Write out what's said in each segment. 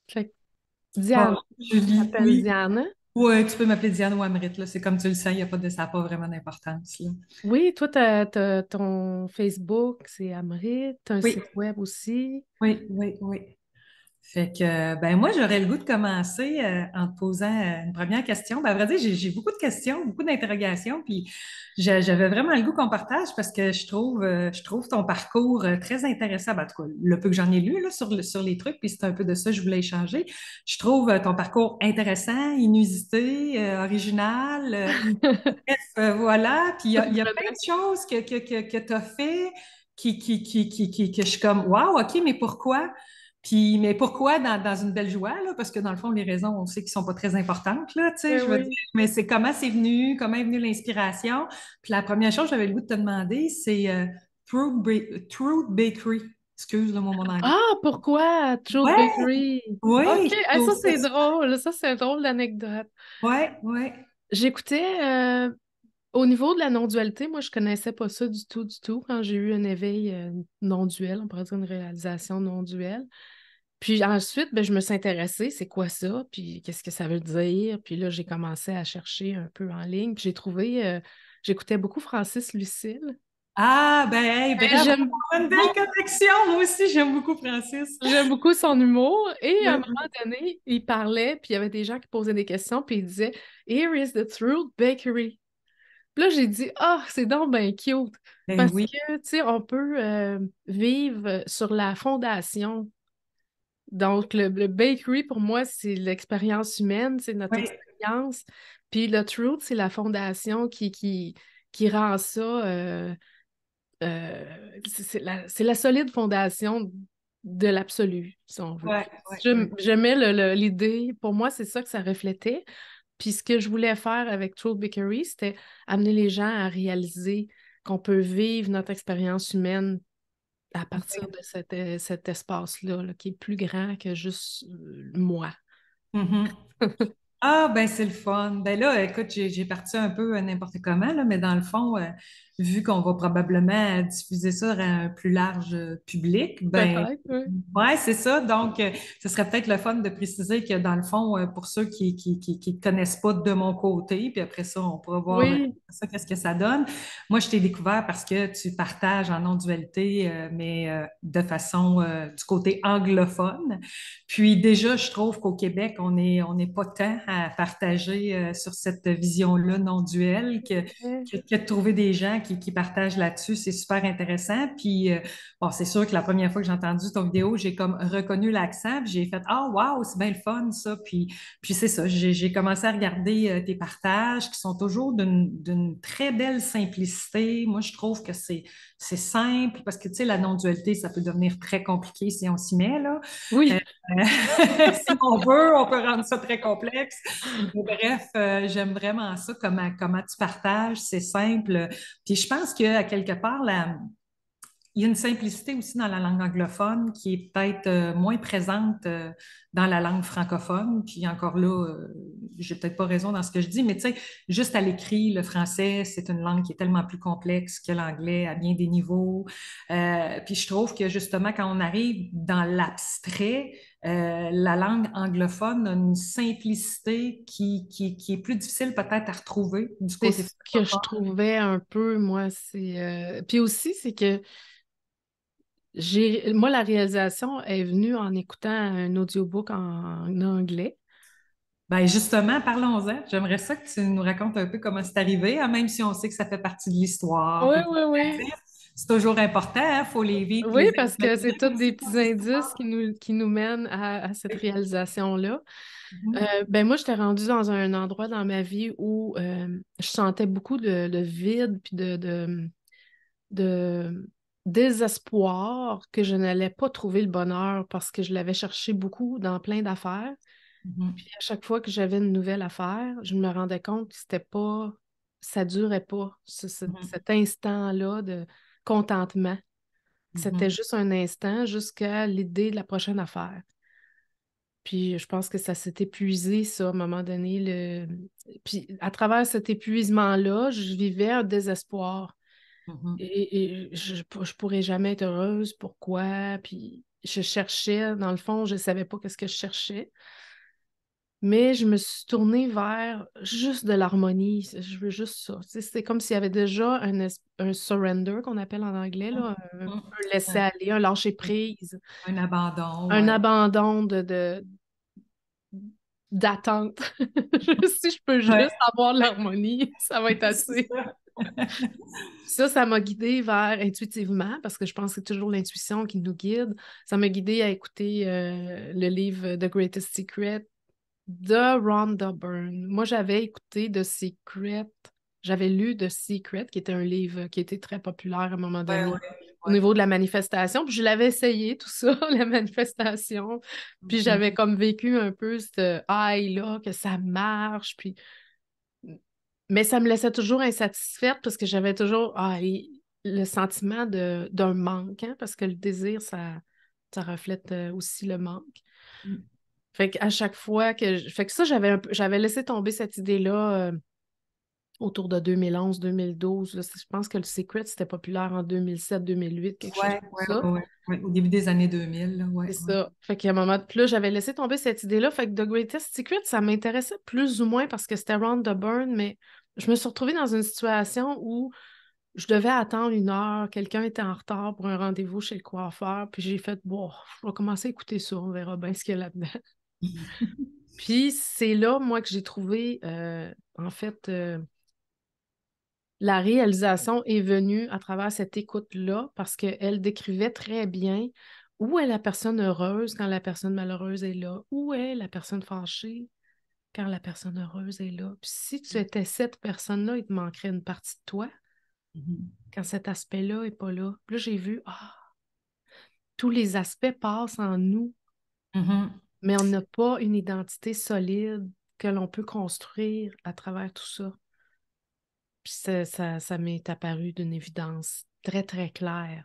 Fait que Bon, Diane, je Julie, m'appelle oui. Diane. Ouais, tu peux m'appeler Diane ou Amrit, là. C'est comme tu le sais, il y a pas de, ça n'a pas vraiment d'importance, là. Oui, toi, t'as ton Facebook, c'est Amrit, t'as un Oui, site web aussi. oui, oui, oui. Fait que, ben moi, j'aurais le goût de commencer en te posant une première question. Ben, à vrai dire, j'ai beaucoup de questions, beaucoup d'interrogations, puis j'avais vraiment le goût qu'on partage parce que je trouve ton parcours très intéressant. Ben, en tout cas, le peu que j'en ai lu là, sur les trucs, puis c'est un peu de ça que je voulais échanger. Je trouve ton parcours intéressant, inusité, original. Bref, voilà, puis il y a plein Surprenant. de choses que tu as fait que je suis comme, waouh, OK, mais pourquoi? Puis, mais pourquoi dans une belle joie, là? Parce que dans le fond, les raisons, on sait qu'ils sont pas très importantes, là, tu sais, Ben je veux dire. oui. Mais c'est comment est venue l'inspiration. Puis la première chose que j'avais le goût de te demander, c'est Truth Bakery. Excuse le mon anglais. Ah, pourquoi Truth Ouais, Bakery? OK, oui, je ah, trouve ça ça. c'est drôle. Ça, c'est une drôle d'anecdote. Ouais, ouais. J'écoutais, au niveau de la non-dualité, moi, je connaissais pas ça du tout, du tout. Quand j'ai eu un éveil non-duel, on pourrait dire une réalisation non-duelle. Puis ensuite, ben, je me suis intéressée, c'est quoi ça? Puis qu'est-ce que ça veut dire? Puis là, j'ai commencé à chercher un peu en ligne. Puis j'ai trouvé, j'écoutais beaucoup Francis Lucille. Ah, ben, hey, Ben, bravo, on a une belle connexion. Moi aussi, j'aime beaucoup Francis. j'aime beaucoup son humour. Et à un Oui, moment donné, il parlait, puis il y avait des gens qui posaient des questions, puis il disait Here is the Truth Bakery. Puis là, j'ai dit, ah, c'est donc ben cute. ben Parce oui, que, tu sais, on peut vivre sur la fondation. Donc, le bakery, pour moi, c'est l'expérience humaine, c'est notre oui, expérience. Puis le truth, c'est la fondation qui rend ça. C'est la solide fondation de l'absolu, si on veut. ouais, Puis ouais, ouais. j'aimais l'idée. Pour moi, c'est ça que ça reflétait. Puis ce que je voulais faire avec Truth Bakery, c'était amener les gens à réaliser qu'on peut vivre notre expérience humaine à partir de cet espace-là, là, qui est plus grand que juste moi. Mhm. Ah, ben c'est le fun. Ben là, écoute, j'ai parti un peu n'importe comment, là, mais dans le fond, vu qu'on va probablement diffuser ça à un plus large public, ben Peut-être, oui. ouais, c'est ça. Donc, ce serait peut-être le fun de préciser que dans le fond, pour ceux qui ne connaissent pas de mon côté, puis après ça, on pourra voir Oui, ça, qu'est-ce que ça donne. Moi, je t'ai découvert parce que tu partages en non-dualité, mais de façon du côté anglophone. Puis déjà, je trouve qu'au Québec, on n'est pas tant à partager sur cette vision-là non duelle que de trouver des gens qui partagent là-dessus. C'est super intéressant. Puis bon, c'est sûr que la première fois que j'ai entendu ton vidéo, j'ai comme reconnu l'accent, puis j'ai fait ah wow, c'est bien le fun ça. Puis c'est ça, j'ai commencé à regarder tes partages qui sont toujours d'une très belle simplicité. Moi, je trouve que c'est simple parce que tu sais la non-dualité, ça peut devenir très compliqué si on s'y met là. Euh, oui. si on veut, on peut rendre ça très complexe. Mais bref, j'aime vraiment ça, comment tu partages, c'est simple. Puis je pense qu'à quelque part, il y a une simplicité aussi dans la langue anglophone qui est peut-être moins présente dans la langue francophone. Puis encore là, j'ai peut-être pas raison dans ce que je dis, mais tu sais, juste à l'écrit, le français, c'est une langue qui est tellement plus complexe que l'anglais à bien des niveaux. Puis je trouve que justement, quand on arrive dans l'abstrait, la langue anglophone a une simplicité qui est plus difficile peut-être à retrouver du C'est côté ce que je francophone. trouvais un peu, moi. Puis aussi, c'est que moi, la réalisation est venue en écoutant un audiobook en anglais. Ben justement, parlons-en. J'aimerais ça que tu nous racontes un peu comment c'est arrivé, hein, même si on sait que ça fait partie de l'histoire. Oui, Puis du oui, oui. narratif. C'est toujours important, il faut les vivre puis Oui, les parce que c'est tous imaginer des aussi, nos petits indices histoires. qui nous mènent à cette Oui. réalisation-là. Mhm. Ben moi, j'étais rendue dans un endroit dans ma vie où je sentais beaucoup de vide puis de désespoir que je n'allais pas trouver le bonheur parce que je l'avais cherché beaucoup dans plein d'affaires. Mhm. Puis à chaque fois que j'avais une nouvelle affaire, je me rendais compte que c'était pas, ça durait pas, Mhm. cet instant-là de contentement. C'était Mhm. juste un instant jusqu'à l'idée de la prochaine affaire. Puis je pense que ça s'est épuisé, ça, à un moment donné. Puis à travers cet épuisement-là, je vivais un désespoir. Mhm. et je pourrais jamais être heureuse. Pourquoi? Puis je cherchais, dans le fond, je savais pas qu'est-ce que je cherchais. Mais je me suis tournée vers juste de l'harmonie. Je veux juste ça. Tu sais, c'est comme s'il y avait déjà un surrender qu'on appelle en anglais, là, un Mhm. Un, laisser-aller, un lâcher-prise, un abandon, un ouais. abandon d'attente. Si je peux Ouais, juste avoir de l'harmonie, ça va être c'est assez. ça. Ça m'a guidée vers intuitivement, parce que je pense que c'est toujours l'intuition qui nous guide. Ça m'a guidée à écouter le livre The Greatest Secret de Rhonda Byrne. Moi, j'avais écouté The Secret, j'avais lu The Secret, qui était un livre qui était très populaire à un moment Ouais, donné ouais, au ouais. niveau de la manifestation. Puis je l'avais essayé, tout ça, la manifestation. Puis Mhm. j'avais comme vécu un peu ce high-là, que ça marche. Puis... Mais ça me laissait toujours insatisfaite parce que j'avais toujours le sentiment d'un manque, hein, parce que le désir, ça reflète aussi le manque. Fait qu'à chaque fois Fait que ça, j'avais laissé tomber cette idée-là autour de 2011-2012. Je pense que le Secret, c'était populaire en 2007-2008, quelque chose Ouais, comme ouais, ça. ouais, ouais. Ouais, au début des années 2000, là, ouais, C'est ouais. ça. Fait qu'à un moment, puis là, j'avais laissé tomber cette idée-là. Fait que The Greatest Secret, ça m'intéressait plus ou moins parce que c'était Rhonda Byrne, mais je me suis retrouvée dans une situation où je devais attendre 1 heure. Quelqu'un était en retard pour un rendez-vous chez le coiffeur. Puis j'ai fait, bon, je vais commencer à écouter ça. On verra bien ce qu'il y a là-dedans. Puis c'est là, moi, que j'ai trouvé, en fait, la réalisation est venue à travers cette écoute-là parce qu'elle décrivait très bien où est la personne heureuse quand la personne malheureuse est là, où est la personne fâchée quand la personne heureuse est là. Puis si tu étais cette personne-là, il te manquerait une partie de toi Mhm. quand cet aspect-là n'est pas là. Puis là, j'ai vu, tous les aspects passent en nous, Mhm. mais on n'a pas une identité solide que l'on peut construire à travers tout ça. Puis ça m'est apparu d'une évidence très, très claire.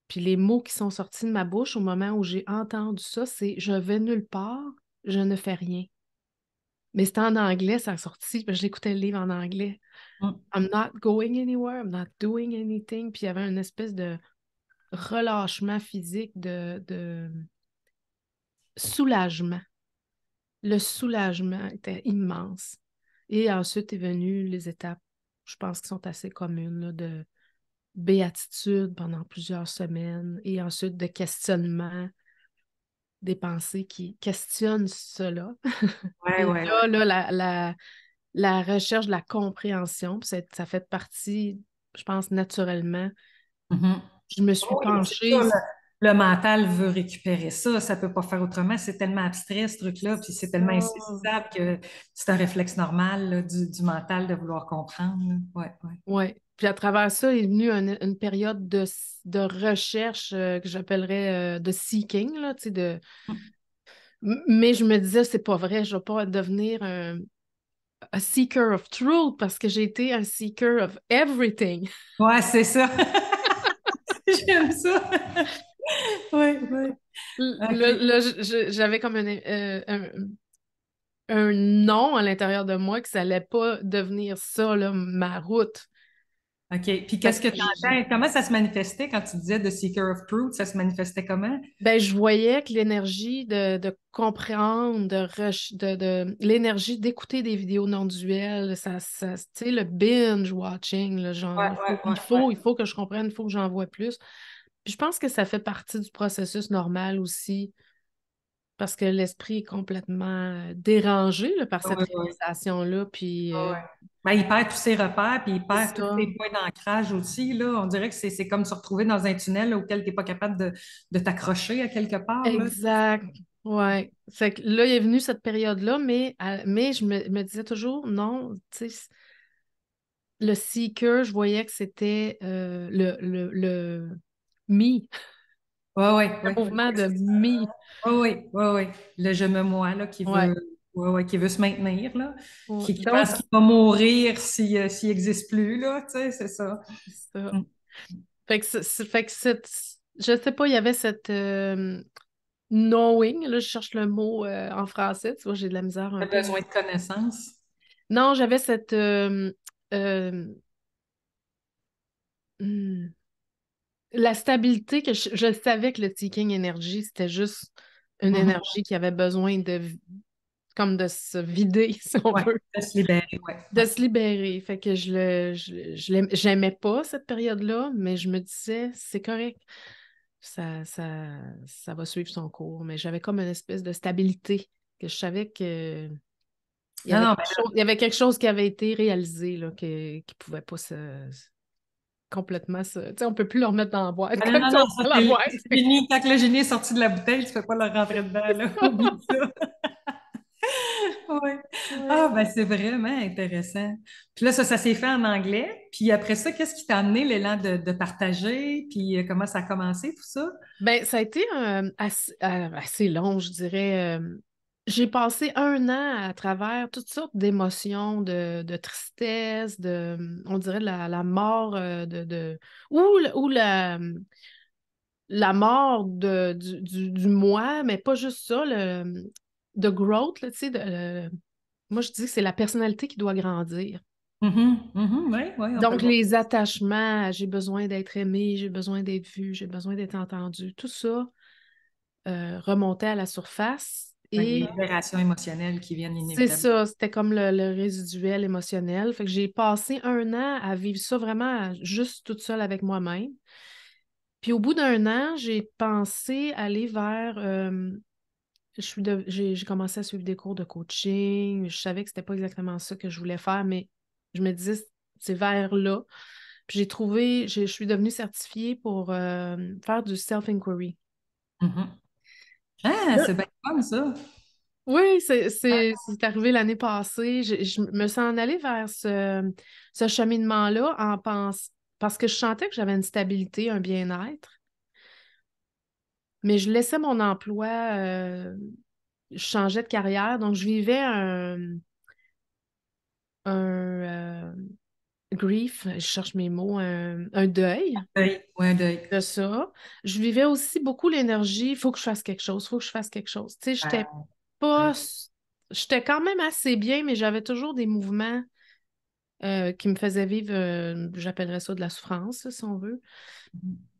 Puis les mots qui sont sortis de ma bouche au moment où j'ai entendu ça, c'est je vais nulle part, je ne fais rien. Mais c'était en anglais, ça a sorti, parce que j'écoutais le livre en anglais. Mhm. I'm not going anywhere, I'm not doing anything. Puis il y avait une espèce de relâchement physique, de soulagement. Le soulagement était immense. Et ensuite est venu les étapes, je pense, qui sont assez communes, là, de béatitude pendant plusieurs semaines et ensuite de questionnement, des pensées qui questionnent cela. Ouais, Et ouais, ouais. là, la recherche de la compréhension, puis ça fait partie, je pense, naturellement. Mhm. Je me suis Oui, c'est penchée. ça, le mental veut récupérer ça, ça peut pas faire autrement. C'est tellement abstrait, ce truc-là, puis c'est tellement Ça. insaisissable que c'est un réflexe normal là, du mental de vouloir comprendre, là. Ouais, ouais. Ouais. Puis à travers ça est venue une période de recherche que j'appellerais de seeking, là, tu sais, mais je me disais, c'est pas vrai, je vais pas devenir un seeker of truth parce que j'ai été un seeker of everything. Ouais, c'est ça. J'aime ça. Oui, oui. OK. Là, j'avais comme un nom à l'intérieur de moi que ça allait pas devenir ça, là, ma route. OK. Puis Fait qu'est-ce que que tu entends? Comment ça se manifestait quand tu disais The Seeker of Truth? Ça se manifestait comment? ben, je voyais que l'énergie de comprendre, l'énergie d'écouter des vidéos non duelles, tu sais, le binge watching, là, genre, Ouais, ouais, ouais, ouais. il faut que je comprenne, il faut que j'en vois plus. Puis je pense que ça fait partie du processus normal aussi, parce que l'esprit est complètement dérangé là, par cette Ouais, ouais, réalisation-là. Puis ouais, ouais. Ben, il perd tous ses repères, puis il c'est perd tous ça. ses points d'ancrage aussi, là. On dirait que c'est comme se retrouver dans un tunnel auquel tu n'es pas capable de t'accrocher à quelque part, là. Exact. Ouais. Fait que là, il est venu cette période-là, mais je me disais toujours, non, tu sais, le seeker, je voyais que c'était le me, Ouais, ouais, le ouais. mouvement de me. Ouais, ouais, ouais, ouais. Le je me moi, là, Ouais. ouais, ouais, qui veut se maintenir, là. Ouais. Qui Donc, pense qu'il va mourir s'il n'existe plus, là. Tu sais, c'est ça. c'est ça. Mm. Fait que, fait que je sais pas, il y avait cette knowing, là, je cherche le mot en français, tu vois, j'ai de la misère un T'as peu. besoin de connaissances. Non, j'avais cette euh, Hmm. La stabilité que je savais que le Seeking Energy, c'était juste une Mhm. énergie qui avait besoin comme de se vider, si on Ouais, veut, de se libérer, ouais, de ouais. se libérer. Fait que j'aimais pas cette période-là, mais je me disais, c'est correct. Ça va suivre son cours. Mais j'avais comme une espèce de stabilité que je savais que Non, non, mais il y avait quelque chose qui avait été réalisé là, qui pouvait pas complètement se. Tu sais, on peut plus le remettre dans la boîte ah, non, quand non, on non, ça prend la c'est boîte. c'est fini. Quand le génie est sorti de la bouteille, tu ne peux pas le rentrer dedans, là. Oublie ça. Ouais. Ah, Ouais. ben c'est vraiment intéressant. Puis là, ça s'est fait en anglais. Puis après ça, qu'est-ce qui t'a amené l'élan de partager? Puis comment ça a commencé, tout ça? Ben, ça a été assez long, je dirais. J'ai passé un an à travers toutes sortes d'émotions, de tristesse, on dirait la mort ou la mort du moi, mais pas juste ça, de growth, là, tu sais, moi je dis que c'est la personnalité qui doit grandir. Mhm, mhm, oui, oui, on peut le Donc, voir. les attachements, j'ai besoin d'être aimé, j'ai besoin d'être vu, j'ai besoin d'être entendu, tout ça remontait à la surface Ouais, les et libérations émotionnelles qui viennent c'est inévitablement. ça, c'était comme le résiduel émotionnel. Fait que j'ai passé un an à vivre ça vraiment juste toute seule avec moi-même. Puis au bout d'un an, j'ai pensé aller vers j'ai commencé à suivre des cours de coaching. Je savais que c'était pas exactement ça que je voulais faire, mais je me disais, c'est vers là. Puis je suis devenue certifiée pour faire du self-inquiry. Mhm. Ah, Là, c'est bien fun, ça. oui, c'est arrivé l'année passée. Je me suis en allée vers ce cheminement-là parce que je sentais que j'avais une stabilité, un bien-être, mais je laissais mon emploi, je changeais de carrière, donc je vivais un grief, je cherche mes mots, un deuil Oui, ouais, un deuil. de ça. Je vivais aussi beaucoup l'énergie, il faut que je fasse quelque chose, il faut que je fasse quelque chose. Tu sais, Ah, pas, ouais. j'étais quand même assez bien, mais j'avais toujours des mouvements qui me faisaient vivre, j'appellerais ça de la souffrance, là, si on veut.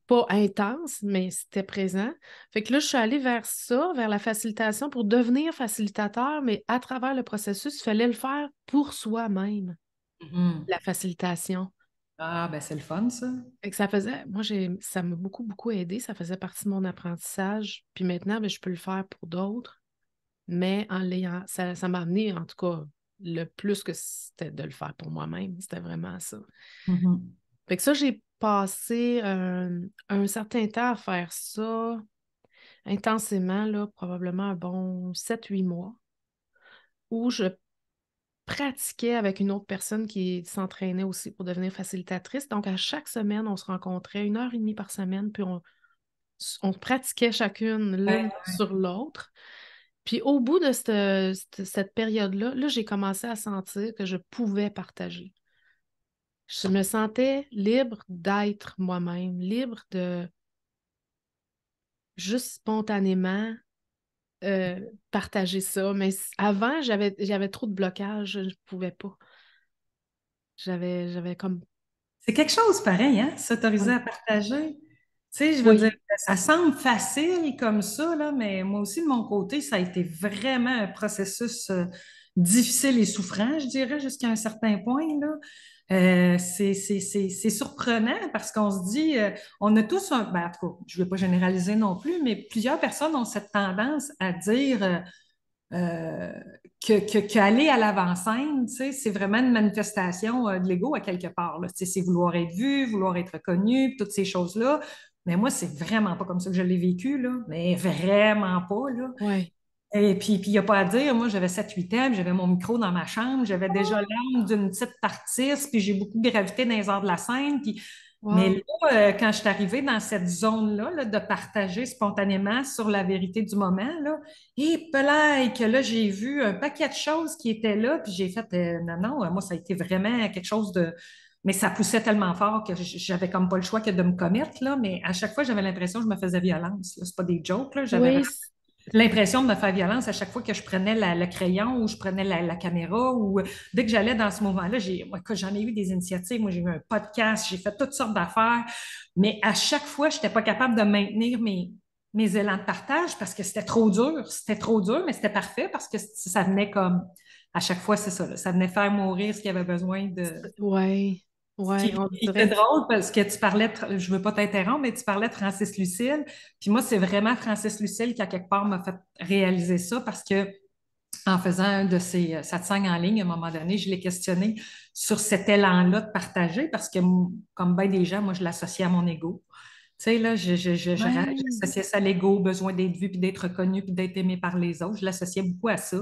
Pas intense, mais c'était présent. Fait que là, je suis allée vers ça, vers la facilitation pour devenir facilitateur, mais à travers le processus, il fallait le faire pour soi-même, Mhm. la facilitation. Ah, ben c'est le fun, ça. Fait que ça m'a beaucoup, beaucoup aidé. Ça faisait partie de mon apprentissage. Puis maintenant, ben, je peux le faire pour d'autres, mais en l'ayant, ça m'a amené, en tout cas, le plus que c'était de le faire pour moi-même. C'était vraiment ça. Mhm. Fait que ça, j'ai passé un certain temps à faire ça intensément, là, probablement un bon 7 8 mois, où je pratiquais avec une autre personne qui s'entraînait aussi pour devenir facilitatrice. Donc, à chaque semaine, on se rencontrait 1 heure et demie par semaine, puis on pratiquait chacune l'une Ouais. sur l'autre. Puis au bout de cette période-là, là, j'ai commencé à sentir que je pouvais partager. Je me sentais libre d'être moi-même, libre de juste spontanément partager ça. Mais avant, j'avais trop de blocages, je ne pouvais pas. J'avais comme. C'est quelque chose pareil, hein, s'autoriser Oui. à partager. Tu sais, je veux dire, Oui. ça semble facile comme ça, là, mais moi aussi, de mon côté, ça a été vraiment un processus difficile et souffrant, je dirais, jusqu'à un certain point, là. C'est surprenant parce qu'on se dit, on a tous un, ben, en tout cas, je ne vais pas généraliser non plus, mais plusieurs personnes ont cette tendance à dire euh, qu'aller à l'avant-scène, tu sais, c'est vraiment une manifestation de l'ego à quelque part, là. Tu sais, c'est vouloir être vu, vouloir être reconnu, puis toutes ces choses-là. Mais moi, c'est vraiment pas comme ça que je l'ai vécu, là. Mais vraiment pas, là. Oui. Et puis, il n'y a pas à dire, moi, j'avais 7 8 ans, puis j'avais mon micro dans ma chambre, j'avais déjà l'âme d'une petite artiste, puis j'ai beaucoup gravité dans les arts de la scène. Mais Wow. là, quand je suis arrivée dans cette zone-là, là, de partager spontanément sur la vérité du moment, là, et pelaille, que là, j'ai vu un paquet de choses qui étaient là, puis j'ai fait, non, non, moi, ça a été vraiment quelque chose de. Mais ça poussait tellement fort que j'avais comme pas le choix que de me commettre, là, mais à chaque fois, j'avais l'impression que je me faisais violence, là. C'est pas des jokes, là, j'avais Oui, vraiment. l'impression de me faire violence à chaque fois que je prenais le crayon ou je prenais la caméra ou dès que j'allais dans ce mouvement-là, moi, écoute, j'en ai eu des initiatives. Moi, j'ai eu un podcast, j'ai fait toutes sortes d'affaires, mais à chaque fois, je n'étais pas capable de maintenir mes élans de partage parce que c'était trop dur. C'était trop dur, mais c'était parfait parce que ça venait comme, à chaque fois, c'est ça, là, ça venait faire mourir ce qu'il y avait besoin de. Ouais, ouais, on Puis dirait c'est que drôle parce que tu parlais, je veux pas t'interrompre, mais tu parlais de Francis Lucille. Puis moi, c'est vraiment Francis Lucille qui, à quelque part, m'a fait réaliser ça parce que en faisant un de ses satsangs en ligne, à un moment donné, je l'ai questionné sur cet élan-là de partager parce que, comme bien des gens, moi, je l'associais à mon ego. Tu sais, là, ouais. j'associais ça à l'ego, besoin d'être vu, puis d'être reconnu, puis d'être aimé par les autres. Je l'associais beaucoup à ça.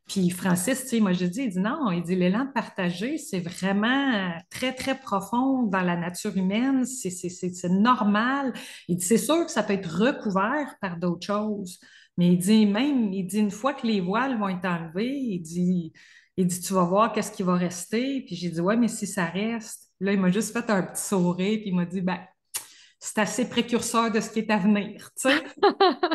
Puis Francis, tu sais, moi, je dis, il dit non, il dit l'élan de partager, c'est vraiment très, très profond dans la nature humaine, c'est normal. Il dit, c'est sûr que ça peut être recouvert par d'autres choses, mais il dit même, il dit, une fois que les voiles vont être enlevées, il dit, tu vas voir qu'est-ce qui va rester. Puis j'ai dit, ouais, mais si ça reste. Là, il m'a juste fait un petit sourire, puis il m'a dit, ben, c'est assez précurseur de ce qui est à venir, tu sais.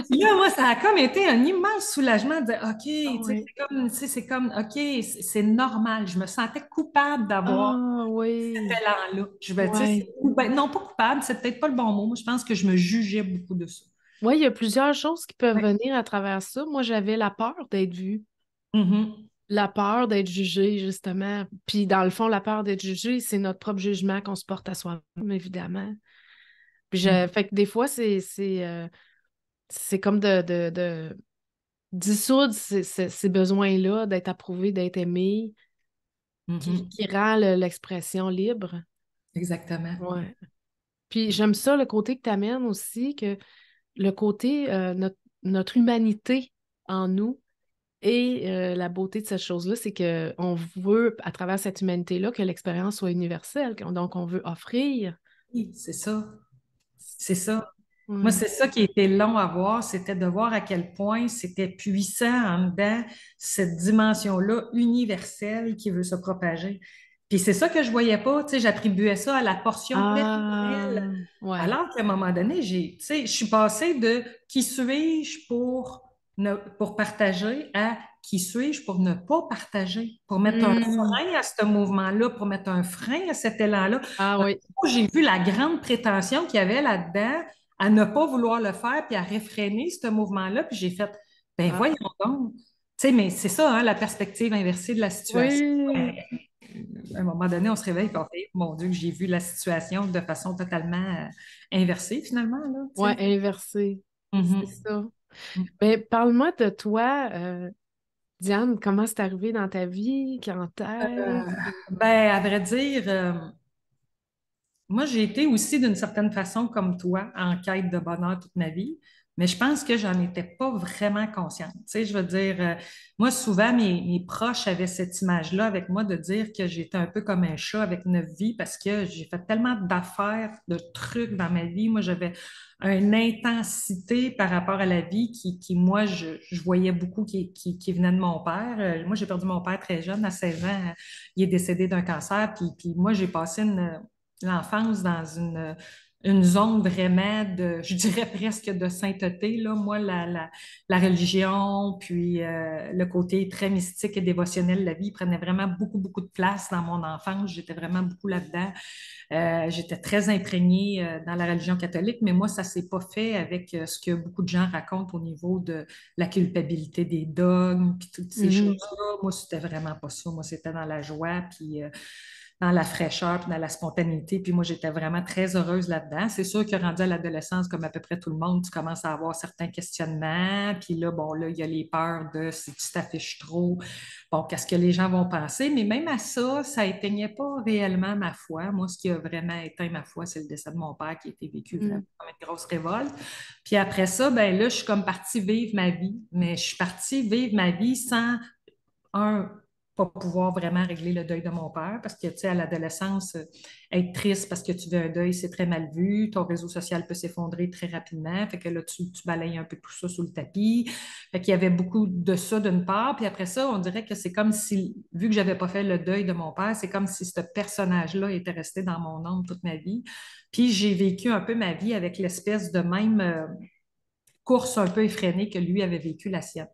Puis là, moi, ça a comme été un immense soulagement de dire, OK, tu sais, Ouais. c'est comme, OK, c'est normal. Je me sentais coupable d'avoir Ah, cet oui. élan-là. Tu sais, Ouais. ben, non, pas coupable, c'est peut-être pas le bon mot. Moi, je pense que je me jugeais beaucoup de ça. Ouais, il y a plusieurs choses qui peuvent Ouais. venir à travers ça. Moi, j'avais la peur d'être vue, Mhm. la peur d'être jugée, justement. Puis, dans le fond, la peur d'être jugée, c'est notre propre jugement qu'on se porte à soi-même, évidemment. Puis, Mhm. fait que des fois, c'est comme de dissoudre ces besoins-là, d'être approuvé, d'être aimé, qui, Mhm. qui rend l'expression libre. Exactement. Ouais. Puis, j'aime ça, le côté que tu amènes aussi, que le côté, notre humanité en nous. Et la beauté de cette chose-là, c'est qu'on veut, à travers cette humanité-là, que l'expérience soit universelle. Donc, on veut offrir. Oui, c'est ça. C'est ça. Moi, Ouais. c'est ça qui était long à voir, c'était de voir à quel point c'était puissant en dedans, cette dimension-là universelle qui veut se propager. Puis c'est ça que je voyais pas, tu sais, j'attribuais ça à la portion personnelle, Ah, ouais. alors qu'à un moment donné, tu sais, je suis passée de qui suis-je pour partager à qui suis-je pour ne pas partager, pour mettre un Hmm. frein à ce mouvement-là, pour mettre un frein à cet élan-là. Ah oui. J'ai vu la grande prétention qu'il y avait là-dedans à ne pas vouloir le faire puis à réfréner ce mouvement-là. Puis j'ai fait, ben Ah. voyons donc. Tu sais, mais c'est ça, hein, la perspective inversée de la situation. Oui. À un moment donné, on se réveille et on fait, mon Dieu, j'ai vu la situation de façon totalement inversée finalement, là, tu Ouais, sais. inversé. C'est Mhm. ça. Mais parle-moi de toi, Diane. Comment c'est arrivé dans ta vie? Quand Euh, est-ce? ben, à vrai dire, moi, j'ai été aussi d'une certaine façon comme toi, en quête de bonheur toute ma vie, mais je pense que j'en étais pas vraiment consciente. Tu sais, je veux dire, moi, souvent, mes proches avaient cette image-là avec moi de dire que j'étais un peu comme un chat avec 9 vies parce que j'ai fait tellement d'affaires, de trucs dans ma vie. Moi, j'avais une intensité par rapport à la vie moi, je voyais beaucoup qui venait de mon père. Moi, j'ai perdu mon père très jeune, à 16 ans. Il est décédé d'un cancer. Puis moi, j'ai passé l'enfance dans une zone vraiment de, je dirais presque de sainteté. Là. Moi, la religion, puis le côté très mystique et dévotionnel de la vie prenait vraiment beaucoup, beaucoup de place dans mon enfance. J'étais vraiment beaucoup là-dedans. J'étais très imprégnée dans la religion catholique, mais moi, ça ne s'est pas fait avec ce que beaucoup de gens racontent au niveau de la culpabilité des dogmes, puis toutes ces Mhm. choses-là. Moi, c'était vraiment pas ça. Moi, c'était dans la joie, puis dans la fraîcheur, puis dans la spontanéité. Puis moi, j'étais vraiment très heureuse là-dedans. C'est sûr que rendu à l'adolescence, comme à peu près tout le monde, tu commences à avoir certains questionnements. Puis là, bon, là, il y a les peurs de si tu t'affiches trop, bon, qu'est-ce que les gens vont penser. Mais même à ça, ça éteignait pas réellement ma foi. Moi, ce qui a vraiment éteint ma foi, c'est le décès de mon père qui a été vécu vraiment Mhm. comme une grosse révolte. Puis après ça, ben là, je suis comme partie vivre ma vie. Mais je suis partie vivre ma vie sans un, pas pouvoir vraiment régler le deuil de mon père parce que, tu sais, à l'adolescence, être triste parce que tu veux un deuil, c'est très mal vu. Ton réseau social peut s'effondrer très rapidement. Fait que là, tu balayes un peu tout ça sous le tapis. Fait qu'il y avait beaucoup de ça d'une part. Puis après ça, on dirait que c'est comme si, vu que j'avais pas fait le deuil de mon père, c'est comme si ce personnage-là était resté dans mon âme toute ma vie. Puis j'ai vécu un peu ma vie avec l'espèce de même course un peu effrénée que lui avait vécu la sienne.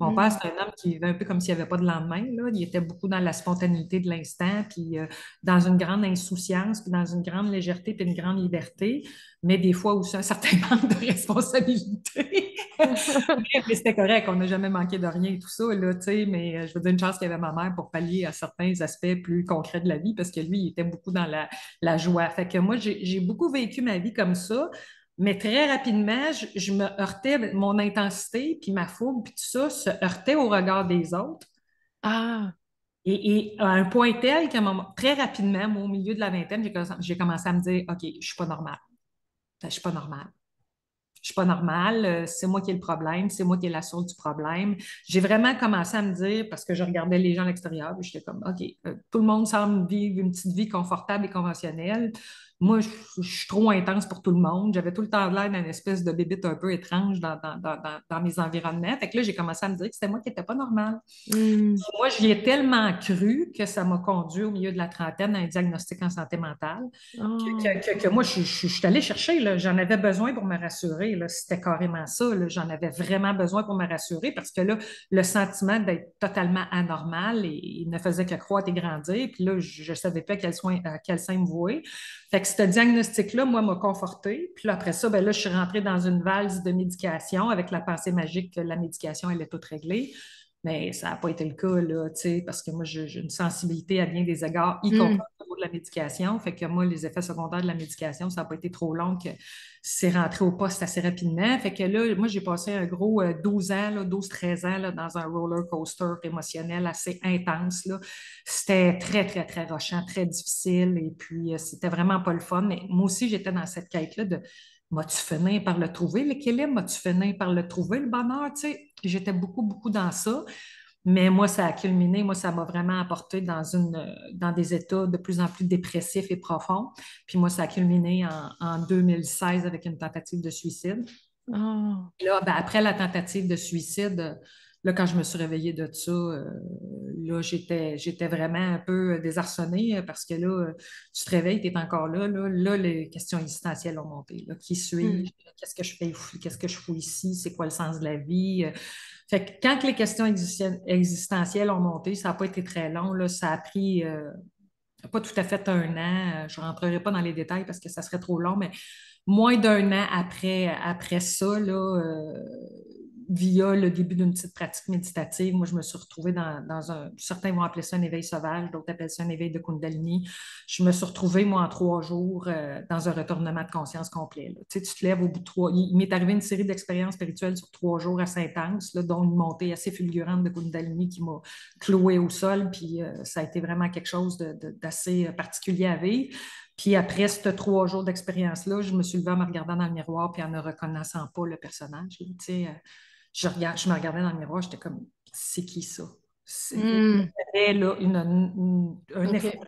Mon père, Mm. c'est un homme qui vivait un peu comme s'il n'y avait pas de lendemain, là. Il était beaucoup dans la spontanéité de l'instant, puis dans une grande insouciance, puis dans une grande légèreté, puis une grande liberté, mais des fois aussi un certain manque de responsabilité. Mais c'était correct, on n'a jamais manqué de rien et tout ça, là, tu sais, mais je veux dire, une chance qu'il y avait ma mère pour pallier à certains aspects plus concrets de la vie, parce que lui, il était beaucoup dans la joie. Fait que moi, j'ai beaucoup vécu ma vie comme ça, mais très rapidement, je me heurtais, mon intensité, puis ma fougue, puis tout ça, se heurtait au regard des autres. Ah, Et à un point tel qu'à très rapidement, moi, au milieu de la vingtaine, j'ai commencé à me dire, OK, je suis pas normale. Je suis pas normale. Je suis pas normale, c'est moi qui ai le problème, c'est moi qui ai la source du problème. J'ai vraiment commencé à me dire, parce que je regardais les gens à l'extérieur, puis j'étais comme, OK, tout le monde semble vivre une petite vie confortable et conventionnelle. Moi, je suis trop intense pour tout le monde. J'avais tout le temps l'air d'une espèce de bébite un peu étrange dans mes environnements. Fait que là, j'ai commencé à me dire que c'était moi qui n'étais pas normale. mm. Moi, j'y ai tellement cru que ça m'a conduit au milieu de la trentaine à un diagnostic en santé mentale Oh. que moi, je suis allée chercher, là. J'en avais besoin pour me rassurer, là. C'était carrément ça, là. J'en avais vraiment besoin pour me rassurer parce que là, le sentiment d'être totalement anormal, il ne faisait que croître et grandir. Puis là, je ne savais pas à quel sein me vouer. Fait que ce diagnostic-là, moi, m'a confortée. Puis là, après ça, ben là, je suis rentrée dans une valse de médication avec la pensée magique que la médication, elle est toute réglée. Mais ça n'a pas été le cas, là, tu sais, parce que moi, j'ai une sensibilité à bien des égards, y compris Mm. au niveau de la médication. Fait que moi, les effets secondaires de la médication, ça n'a pas été trop long que c'est rentré au poste assez rapidement. Fait que là, moi, j'ai passé un gros 12 ans, là, 12-13 ans là, dans un roller coaster émotionnel assez intense, là. C'était très, très, très rochant, très difficile. Et puis, c'était vraiment pas le fun. Mais moi aussi, j'étais dans cette quête-là de m'as-tu fini par le trouver, l'équilibre? M'as-tu fini par le trouver, le bonheur? Tu sais, j'étais beaucoup, beaucoup dans ça. Mais moi, ça a culminé, moi, ça m'a vraiment apporté dans des états de plus en plus dépressifs et profonds. Puis moi, ça a culminé en 2016 avec une tentative de suicide. Oh. Là, ben, après la tentative de suicide, là, quand je me suis réveillée de ça, là, j'étais vraiment un peu désarçonnée parce que là, tu te réveilles, tu es encore là, là. Là, les questions existentielles ont monté. Là. Qui Mm. suis-je? Qu'est-ce que je fais? Qu'est-ce que je fous ici? C'est quoi le sens de la vie? Fait que quand les questions existentielles ont monté, ça n'a pas été très long. Là, ça a pris pas tout à fait un an. Je ne rentrerai pas dans les détails parce que ça serait trop long, mais moins d'un an après ça, là, via le début d'une petite pratique méditative, moi, je me suis retrouvée dans un. Certains vont appeler ça un éveil sauvage, d'autres appellent ça un éveil de Kundalini. Je me suis retrouvée, moi, en 3 jours, dans un retournement de conscience complet. Là. Tu sais, tu te lèves au bout de 3. Il m'est arrivé une série d'expériences spirituelles sur 3 jours assez intenses, là, dont une montée assez fulgurante de Kundalini qui m'a clouée au sol. Puis ça a été vraiment quelque chose d'assez particulier à vivre. Puis après ces 3 jours d'expérience-là, je me suis levée en me regardant dans le miroir puis en ne reconnaissant pas le personnage. Tu sais, je me regardais dans le miroir, j'étais comme, c'est qui ça? Il Mm. y avait là un OK. effondrement.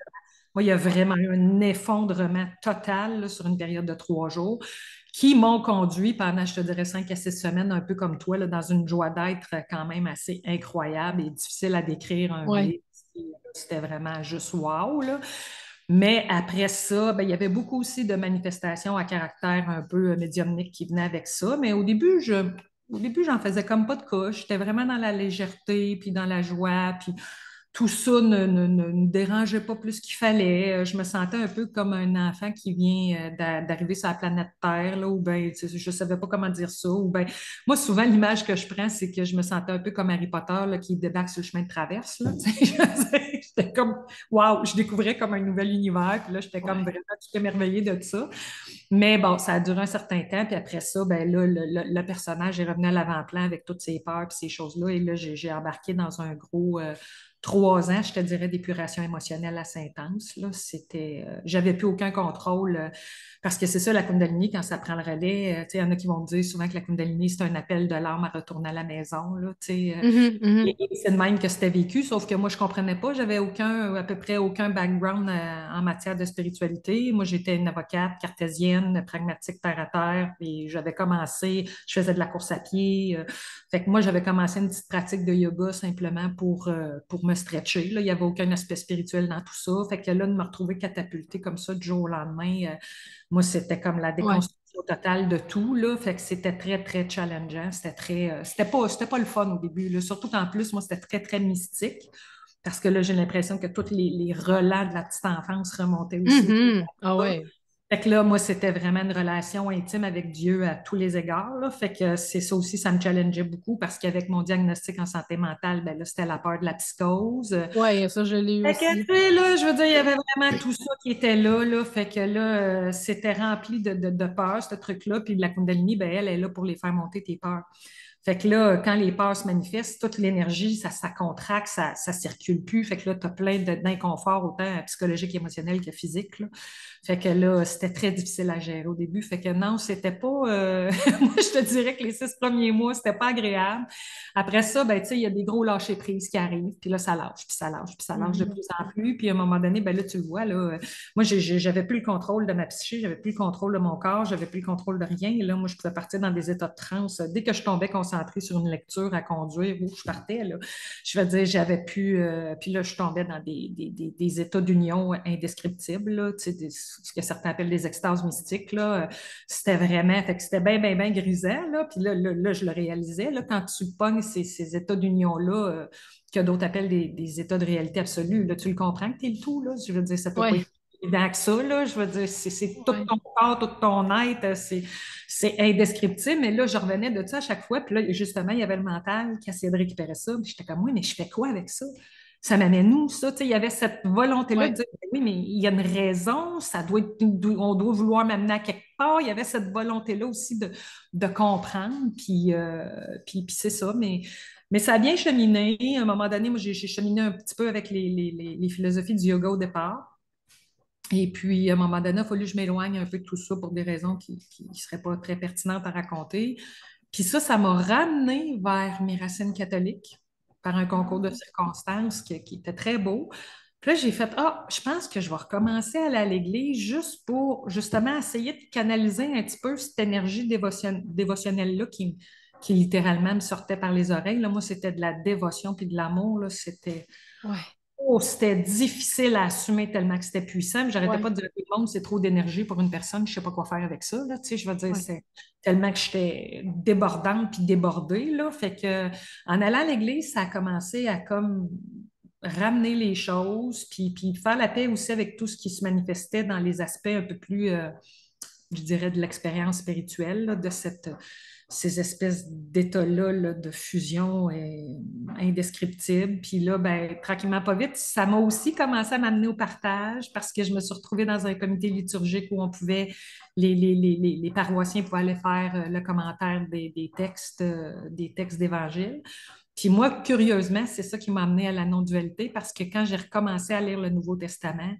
Moi, il y a vraiment eu un effondrement total là, sur une période de 3 jours qui m'ont conduit pendant, je te dirais, 5 à 6 semaines, un peu comme toi, là, dans une joie d'être quand même assez incroyable et difficile à décrire un Ouais. blé. C'était vraiment juste wow, là. Mais après ça, ben, il y avait beaucoup aussi de manifestations à caractère un peu médiumnique qui venaient avec ça. Mais au début, j'en faisais comme pas de cas. J'étais vraiment dans la légèreté, puis dans la joie, puis tout ça ne me dérangeait pas plus qu'il fallait. Je me sentais un peu comme un enfant qui vient d'arriver sur la planète Terre, là, ou ben, tu sais, je savais pas comment dire ça. Ou ben, moi, souvent, l'image que je prends, c'est que je me sentais un peu comme Harry Potter, là, qui débarque sur le chemin de traverse, là. Tu sais, j'étais comme, waouh, je découvrais comme un nouvel univers. Puis là, j'étais comme Ouais. vraiment tout émerveillée de ça. Mais bon, ça a duré un certain temps. Puis après ça, ben là, le personnage est revenu à l'avant-plan avec toutes ses peurs et ces choses-là. Et là, j'ai embarqué dans un gros 3 ans, je te dirais, d'épuration émotionnelle assez intense. Là. J'avais plus aucun contrôle parce que c'est ça, la Kundalini, quand ça prend le relais. Tu sais, il y en a qui vont me dire souvent que la Kundalini, c'est un appel de l'âme à retourner à la maison. Là, tu sais, Mhm, et mhm. c'est de même que c'était vécu, sauf que moi, je ne comprenais pas. J'avais à peu près aucun background en matière de spiritualité. Moi, j'étais une avocate cartésienne, pragmatique, terre à terre, et j'avais commencé, je faisais de la course à pied. Fait que moi, j'avais commencé une petite pratique de yoga simplement pour me stretcher. Là. Il n'y avait aucun aspect spirituel dans tout ça. Fait que là, de me retrouver catapultée comme ça du jour au lendemain, moi, c'était comme la Ouais. déconstruction au total de tout, là. Fait que c'était très, très challengeant. C'était pas le fun au début, là. Surtout qu'en plus, moi, c'était très, très mystique. Parce que là, j'ai l'impression que tous les relents de la petite enfance remontaient aussi. Mhm. Ah ouais. Fait que là, moi, c'était vraiment une relation intime avec Dieu à tous les égards, là. Fait que c'est ça aussi, ça me challengeait beaucoup parce qu'avec mon diagnostic en santé mentale, ben là, c'était la peur de la psychose. Ouais, ça, je l'ai eu Fait que, aussi. tu sais, là, je veux dire, il y avait vraiment tout ça qui était là, là. Fait que là, c'était rempli de peurs, ce truc-là. Puis la Kundalini, ben, elle est là pour les faire monter tes peurs. Fait que là, quand les peurs se manifestent, toute l'énergie, ça contracte, ça circule plus. Fait que là, tu as plein d'inconfort, autant psychologique, émotionnel que physique, là. Fait que là, c'était très difficile à gérer au début. Fait que non, c'était pas. Moi, je te dirais que les 6 premiers mois, c'était pas agréable. Après ça, ben, tu sais, il y a des gros lâcher-prise qui arrivent. Puis là, ça lâche, puis ça lâche, puis ça lâche de Mhm. plus en plus. Puis à un moment donné, ben là, tu le vois, là, moi, j'avais plus le contrôle de ma psyché, j'avais plus le contrôle de mon corps, j'avais plus le contrôle de rien. Et là, moi, je pouvais partir dans des états de transe. Dès que je tombais concentrée sur une lecture à conduire, où je partais, là, je veux dire, j'avais plus. Puis là, je tombais dans des états d'union indescriptibles, là, tu sais, ce que certains appellent des extases mystiques, là. C'était vraiment, fait que c'était bien, bien, bien grisant, là. Puis là, je le réalisais, là, quand tu pognes ces états d'union-là, que d'autres appellent des états de réalité absolue, là, tu le comprends que tu es le tout, là. Je veux dire, ça peut pas Ouais. être évident que ça, là. Je veux dire, c'est tout Ouais. ton corps, tout ton être, c'est indescriptible. Mais là, je revenais de ça à chaque fois. Puis là, justement, il y avait le mental qui essayait de récupérer ça. Puis j'étais comme, oui, mais je fais quoi avec ça? Ça m'amène où, ça? Tu sais, il y avait cette volonté-là de Ouais. dire, oui, mais il y a une raison, on doit vouloir m'amener à quelque part. Il y avait cette volonté-là aussi de comprendre. Puis c'est ça. Mais ça a bien cheminé. À un moment donné, moi, j'ai cheminé un petit peu avec les philosophies du yoga au départ. Et puis, à un moment donné, il a fallu que je m'éloigne un peu de tout ça pour des raisons qui ne seraient pas très pertinentes à raconter. Puis ça m'a ramené vers mes racines catholiques par un concours de circonstances qui était très beau. Puis là, j'ai fait, ah, je pense que je vais recommencer à aller à l'église juste pour justement essayer de canaliser un petit peu cette énergie dévotionnelle-là qui littéralement me sortait par les oreilles. Là, moi, c'était de la dévotion puis de l'amour. Là, c'était Ouais. Oh, c'était difficile à assumer tellement que c'était puissant. Puis j'arrêtais pas Ouais. de dire à tout le monde, c'est trop d'énergie pour une personne, je sais pas quoi faire avec ça. Là. Tu sais, je veux dire, Ouais. c'est tellement que j'étais débordante puis débordée. Là. Fait que en allant à l'église, ça a commencé à comme ramener les choses, puis faire la paix aussi avec tout ce qui se manifestait dans les aspects un peu plus, je dirais, de l'expérience spirituelle, là, de ces espèces d'états-là là, de fusion indescriptibles. Puis là, ben, tranquillement, pas vite, ça m'a aussi commencé à m'amener au partage parce que je me suis retrouvée dans un comité liturgique où on pouvait, les paroissiens pouvaient aller faire le commentaire des textes d'évangile. Puis moi, curieusement, c'est ça qui m'a amené à la non-dualité parce que quand j'ai recommencé à lire le Nouveau Testament,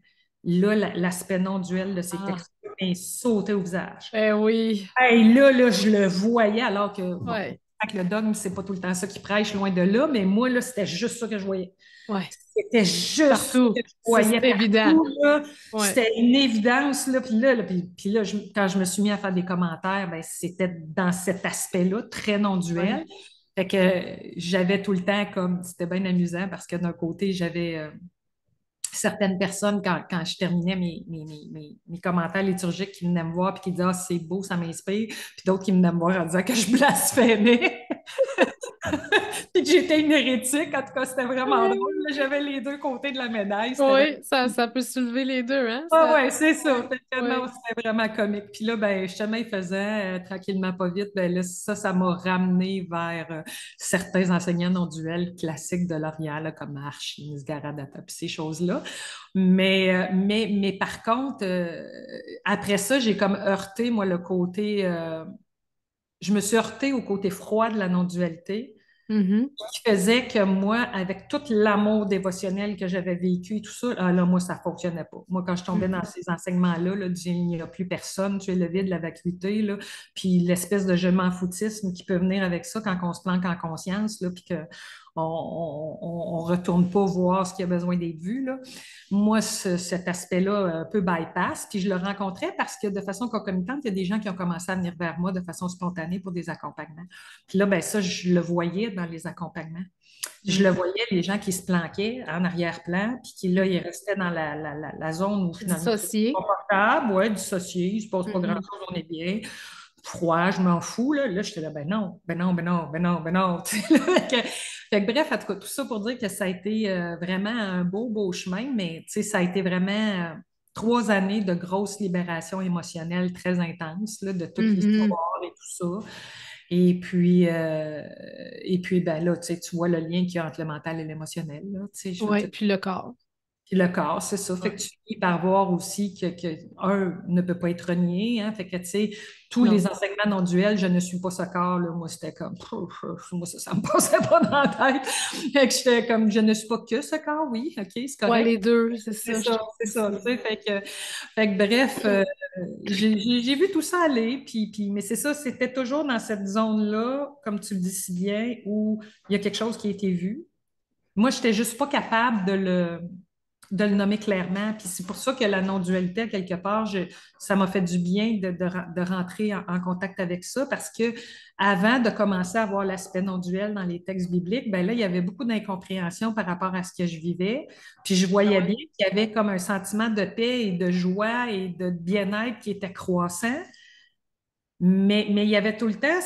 là, l'aspect non-duel de ces Ah. textes m'a sauté au visage. Ben oui. Hey, là, je le voyais alors que, bon, Ouais. avec le dogme, c'est pas tout le temps ça qui prêche loin de là, mais moi, là, c'était juste ça que je voyais. Ouais. C'était juste ça que Partout. je Ça, c'est voyais évident. partout, là. Ouais. C'était une évidence, là. Puis là, quand je me suis mis à faire des commentaires, ben, c'était dans cet aspect-là, très Ouais. non-duel. Fait que j'avais tout le temps comme, c'était bien amusant parce que d'un côté, j'avais certaines personnes, quand je terminais mes commentaires liturgiques, qui venaient me voir et qui disaient, ah, c'est beau, ça m'inspire. Puis d'autres qui venaient me voir en disant que je blasphémais. Puis que j'étais une hérétique. En tout cas, c'était vraiment drôle. Là, j'avais les deux côtés de la médaille. C'était vraiment. Oui, ça peut soulever les deux, hein? Ouais, Ça... ouais, c'est ça. Ouais. Fait que non, Ouais. c'était vraiment comique. Puis là, ben, justement, il faisait tranquillement, pas vite. Ben là, ça m'a ramené vers certains enseignants non duels classiques de l'Orient, là, comme Archie, Nisgaradata, puis ces choses-là. Mais par contre, après ça, j'ai comme heurté, moi, le côté. Je me suis heurtée au côté froid de la non-dualité Mhm. qui faisait que moi, avec tout l'amour dévotionnel que j'avais vécu et tout ça, ah là, moi, ça ne fonctionnait pas. Moi, quand je tombais dans Mhm. ces enseignements-là, là, il n'y a plus personne, tu es le vide, la vacuité, là, puis l'espèce de je m'en foutisme qui peut venir avec ça quand on se planque en conscience, là, puis on retourne pas voir ce qui a besoin d'être vu, là. Moi, cet aspect-là un peu bypass, puis je le rencontrais parce que de façon concomitante, il y a des gens qui ont commencé à venir vers moi de façon spontanée pour des accompagnements. Puis là, ben ça, je le voyais dans les accompagnements. Je le Mm. voyais, les gens qui se planquaient en arrière-plan, puis qui, là, ils restaient dans la zone où finalement c'est Dissocié. confortable, ouais, dissocié, il ne se passe pas Mhm. grand-chose, on est bien. Froid, je m'en fous, là. Là, j'étais là, ben non, ben non, ben non, ben non, ben non. Tu sais, là, bref, en tout cas, tout ça pour dire que ça a été vraiment un beau, beau chemin, mais tu sais, ça a été vraiment 3 années de grosse libération émotionnelle très intense, là, de toute Mhm. l'histoire et tout ça. Et puis ben là, tu sais, tu vois le lien qu'il y a entre le mental et l'émotionnel, là, tu sais, je veux Ouais, dire, puis le corps. puis le corps, c'est ça. Fait que Ouais. tu finis par voir aussi un ne peut pas être renié, hein. Fait que, tu sais, tous les Non. enseignements non duels, je ne suis pas ce corps, là. Moi, c'était comme, moi, ça me passait pas dans la tête. Fait que j'étais comme, je ne suis pas que ce corps, oui, OK, c'est Ouais, correct. les deux, c'est C'est ça, je ça, trouve c'est ça. Tu aussi. sais, fait que bref, j'ai vu tout ça aller, mais c'est ça, c'était toujours dans cette zone-là, comme tu le dis si bien, où il y a quelque chose qui a été vu. Moi, je n'étais juste pas capable de le nommer clairement. Puis c'est pour ça que la non-dualité, quelque part, ça m'a fait du bien de rentrer en contact avec ça parce que avant de commencer à voir l'aspect non-duel dans les textes bibliques, ben là, il y avait beaucoup d'incompréhension par rapport à ce que je vivais. Puis je voyais bien qu'il y avait comme un sentiment de paix et de joie et de bien-être qui était croissant. Mais il y avait tout le temps,